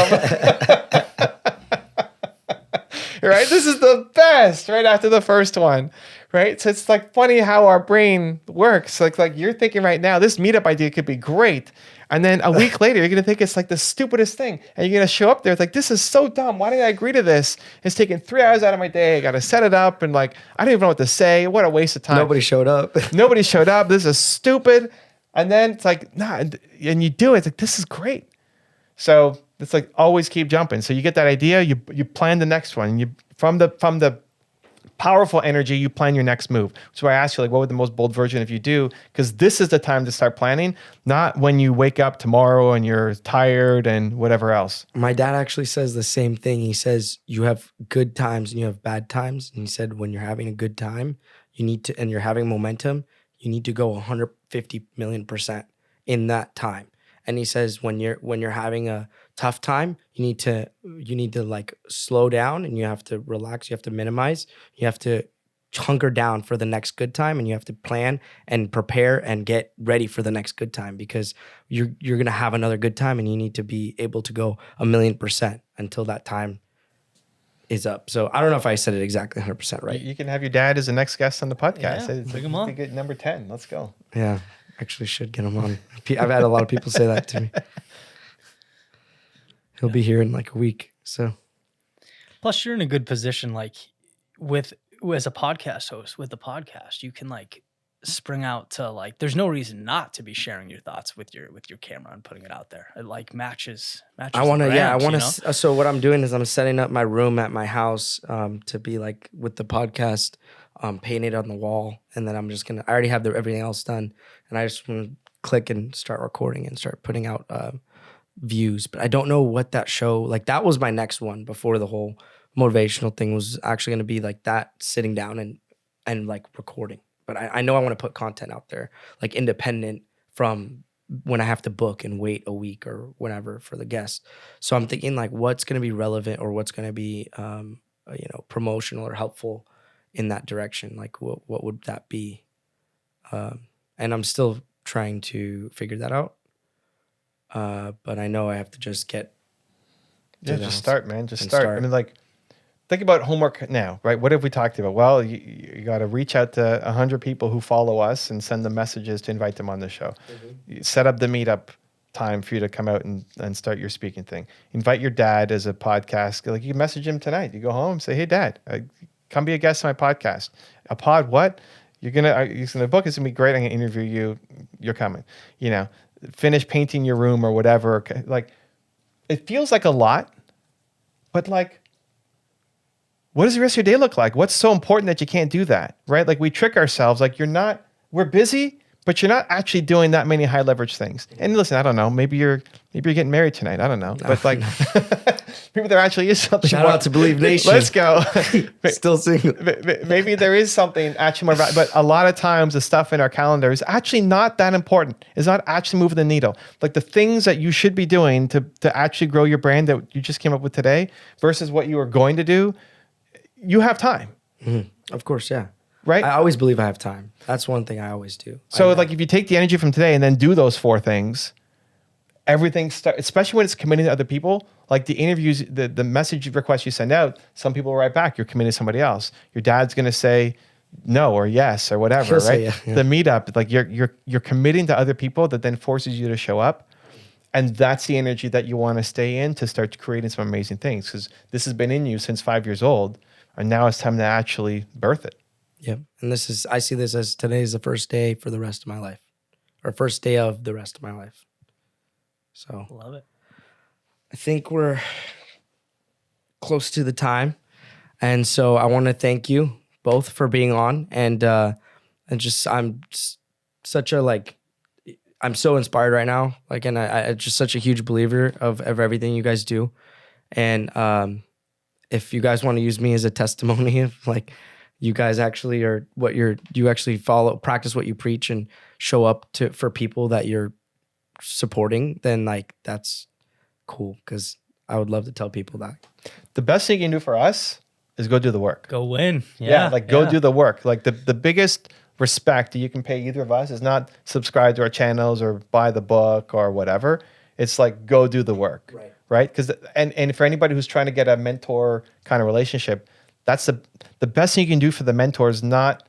Speaker 2: Right? This is the best right after the first one. Right? So it's like funny how our brain works. Like you're thinking right now, this meetup idea could be great. And then a week later, you're going to think it's like the stupidest thing. And you're going to show up there. It's like, this is so dumb. Why did I agree to this? It's taking 3 hours out of my day. I got to set it up. And like, I don't even know what to say. What a waste of time.
Speaker 1: Nobody showed up.
Speaker 2: Nobody showed up. This is stupid. And then it's like, nah. And you do it. It's like, this is great. So it's like, always keep jumping. So you get that idea. You plan the next one. You from the powerful energy, you plan your next move. So I asked you, like, what would the most bold version if you do? Because this is the time to start planning, not when you wake up tomorrow and you're tired and whatever else.
Speaker 1: My dad actually says the same thing. He says you have good times and you have bad times. And he said when you're having a good time, you need to, and you're having momentum, you need to go 150 million% in that time. And he says when you're having a tough time, you need to like slow down and you have to relax, you have to minimize, you have to hunker down for the next good time, and you have to plan and prepare and get ready for the next good time, because you're going to have another good time and you need to be able to go 1,000,000% until that time is up. So I don't know if I said it exactly 100% right.
Speaker 2: You can have your dad as the next guest on the podcast.
Speaker 3: Yeah,
Speaker 2: It's
Speaker 3: bring
Speaker 2: like,
Speaker 3: him on.
Speaker 2: you get number 10. Let's go.
Speaker 1: Yeah, actually should get him on. I've had a lot of people say that to me. He'll be here in like a week. So
Speaker 3: Plus, you're in a good position, like as a podcast host with the podcast, you can like spring out to like. There's no reason not to be sharing your thoughts with your camera and putting it out there. It like matches.
Speaker 1: I want to.
Speaker 3: the
Speaker 1: Yeah, I
Speaker 3: brand,
Speaker 1: want
Speaker 3: you know?
Speaker 1: to. So what I'm doing is I'm setting up my room at my house to be like with the podcast painted on the wall, and then I'm just gonna. I already have everything else done, and I just want to click and start recording and start putting out views. But I don't know what that show, like that was my next one before the whole motivational thing, was actually going to be like that, sitting down and like recording. But I know I want to put content out there, like independent from when I have to book and wait a week or whatever for the guest. So I'm thinking like what's going to be relevant or what's going to be promotional or helpful in that direction. Like what would that be? And I'm still trying to figure that out. But I know I have to just get.
Speaker 2: Just start, man. Just start. I mean, like, think about homework now, right? What have we talked about? Well, you got to reach out to 100 people who follow us and send them messages to invite them on the show. Mm-hmm. Set up the meetup time for you to come out and start your speaking thing. Invite your dad as a podcast. Like, you can message him tonight. You go home, say, hey, Dad, come be a guest on my podcast. A pod, what? You're going to book. It's going to be great. I'm going to interview you. You're coming. You know, finish painting your room or whatever. Like, it feels like a lot, but like, what does the rest of your day look like? What's so important that you can't do that, right? Like, we trick ourselves. Like, we're busy, but you're not actually doing that many high leverage things. And listen, I don't know. Maybe you're getting married tonight. I don't know. But like, maybe there actually is something.
Speaker 1: Shout out to Believe Nation.
Speaker 2: Let's go.
Speaker 1: Still single.
Speaker 2: Maybe there is something actually more valuable. But a lot of times the stuff in our calendar is actually not that important. It's not actually moving the needle. Like, the things that you should be doing to actually grow your brand that you just came up with today versus what you are going to do, you have time.
Speaker 1: Mm-hmm. Of course, yeah.
Speaker 2: Right?
Speaker 1: I always believe I have time. That's one thing I always do.
Speaker 2: So like, if you take the energy from today and then do those 4 things, everything starts, especially when it's committing to other people, like the interviews, the message requests you send out, some people will write back, you're committing to somebody else. Your dad's going to say no or yes or whatever,
Speaker 1: He'll
Speaker 2: right?
Speaker 1: say yeah.
Speaker 2: The meetup, like you're committing to other people that then forces you to show up. And that's the energy that you want to stay in to start creating some amazing things, because this has been in you since 5 years old. And now it's time to actually birth it.
Speaker 1: Yeah. And I see this as today is the first day for the rest of my life, or first day of the rest of my life. So
Speaker 3: Love it.
Speaker 1: I think we're close to the time. And so I want to thank you both for being on. And just, I'm just such a, like, I'm so inspired right now. Like, and I just such a huge believer of everything you guys do. And if you guys want to use me as a testimony of like, you guys actually are what you actually practice what you preach and show up for people that you're supporting, then like, that's cool. Cause I would love to tell people that.
Speaker 2: The best thing you can do for us is go do the work.
Speaker 3: Go win.
Speaker 2: Yeah, like go do the work. Like the biggest respect that you can pay either of us is not subscribe to our channels or buy the book or whatever. It's like go do the work, right? Because and for anybody who's trying to get a mentor kind of relationship, that's the best thing you can do for the mentor is not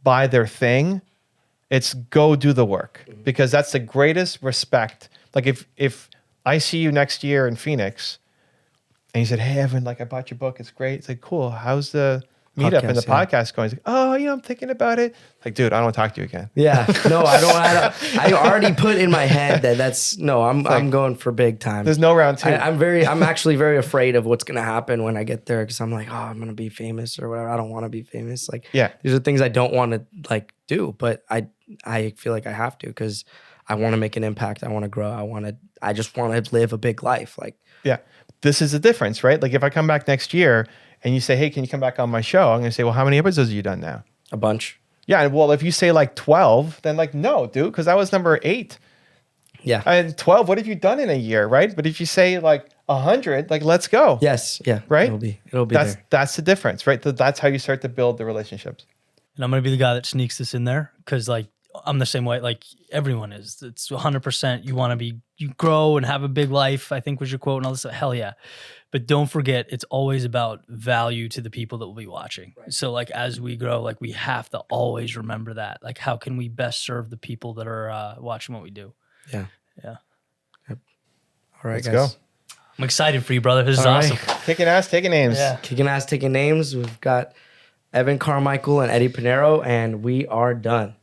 Speaker 2: buy their thing. It's go do the work, because that's the greatest respect. Like if I see you next year in Phoenix and you said, "Hey Evan, like I bought your book, it's great." It's like, cool. How's the meetup and the podcast going? He's like, "Oh, I'm thinking about it." Like, dude, I don't want to talk to you again.
Speaker 1: Yeah, no, I don't. I already put in my head that I'm going for big time.
Speaker 2: There's no round two.
Speaker 1: I'm actually very afraid of what's gonna happen when I get there, because I'm like, oh, I'm gonna be famous or whatever. I don't want to be famous. Like,
Speaker 2: yeah,
Speaker 1: these are things I don't want to like do, but I feel like I have to, because I want to make an impact. I want to grow. I just want to live a big life. Like,
Speaker 2: yeah, this is the difference, right? Like if I come back next year and you say, "Hey, can you come back on my show?" I'm going to say, "Well, how many episodes have you done now?"
Speaker 1: A bunch.
Speaker 2: Yeah. Well, if you say like 12, then like, no, dude, because I was number 8.
Speaker 1: Yeah.
Speaker 2: And 12, what have you done in a year, right? But if you say like 100, like, let's go.
Speaker 1: Yes. Yeah.
Speaker 2: Right?
Speaker 1: It'll be
Speaker 2: that's the difference, right? That's how you start to build the relationships.
Speaker 3: And I'm going to be the guy that sneaks this in there, because like I'm the same way. Like everyone is. It's 100%. You grow and have a big life, I think was your quote and all this. Hell yeah. But don't forget, it's always about value to the people that will be watching. Right. So like as we grow, like we have to always remember that. Like how can we best serve the people that are watching what we do?
Speaker 1: Yeah.
Speaker 3: Yeah.
Speaker 1: Yep. All right,
Speaker 2: Let's
Speaker 1: guys.
Speaker 2: go.
Speaker 3: I'm excited for you, brother. This is
Speaker 1: All
Speaker 3: awesome.
Speaker 1: right.
Speaker 2: Kicking ass, taking names.
Speaker 3: Yeah.
Speaker 1: Kicking ass, taking names. We've got Evan Carmichael and Eddie Pinero, and we are done.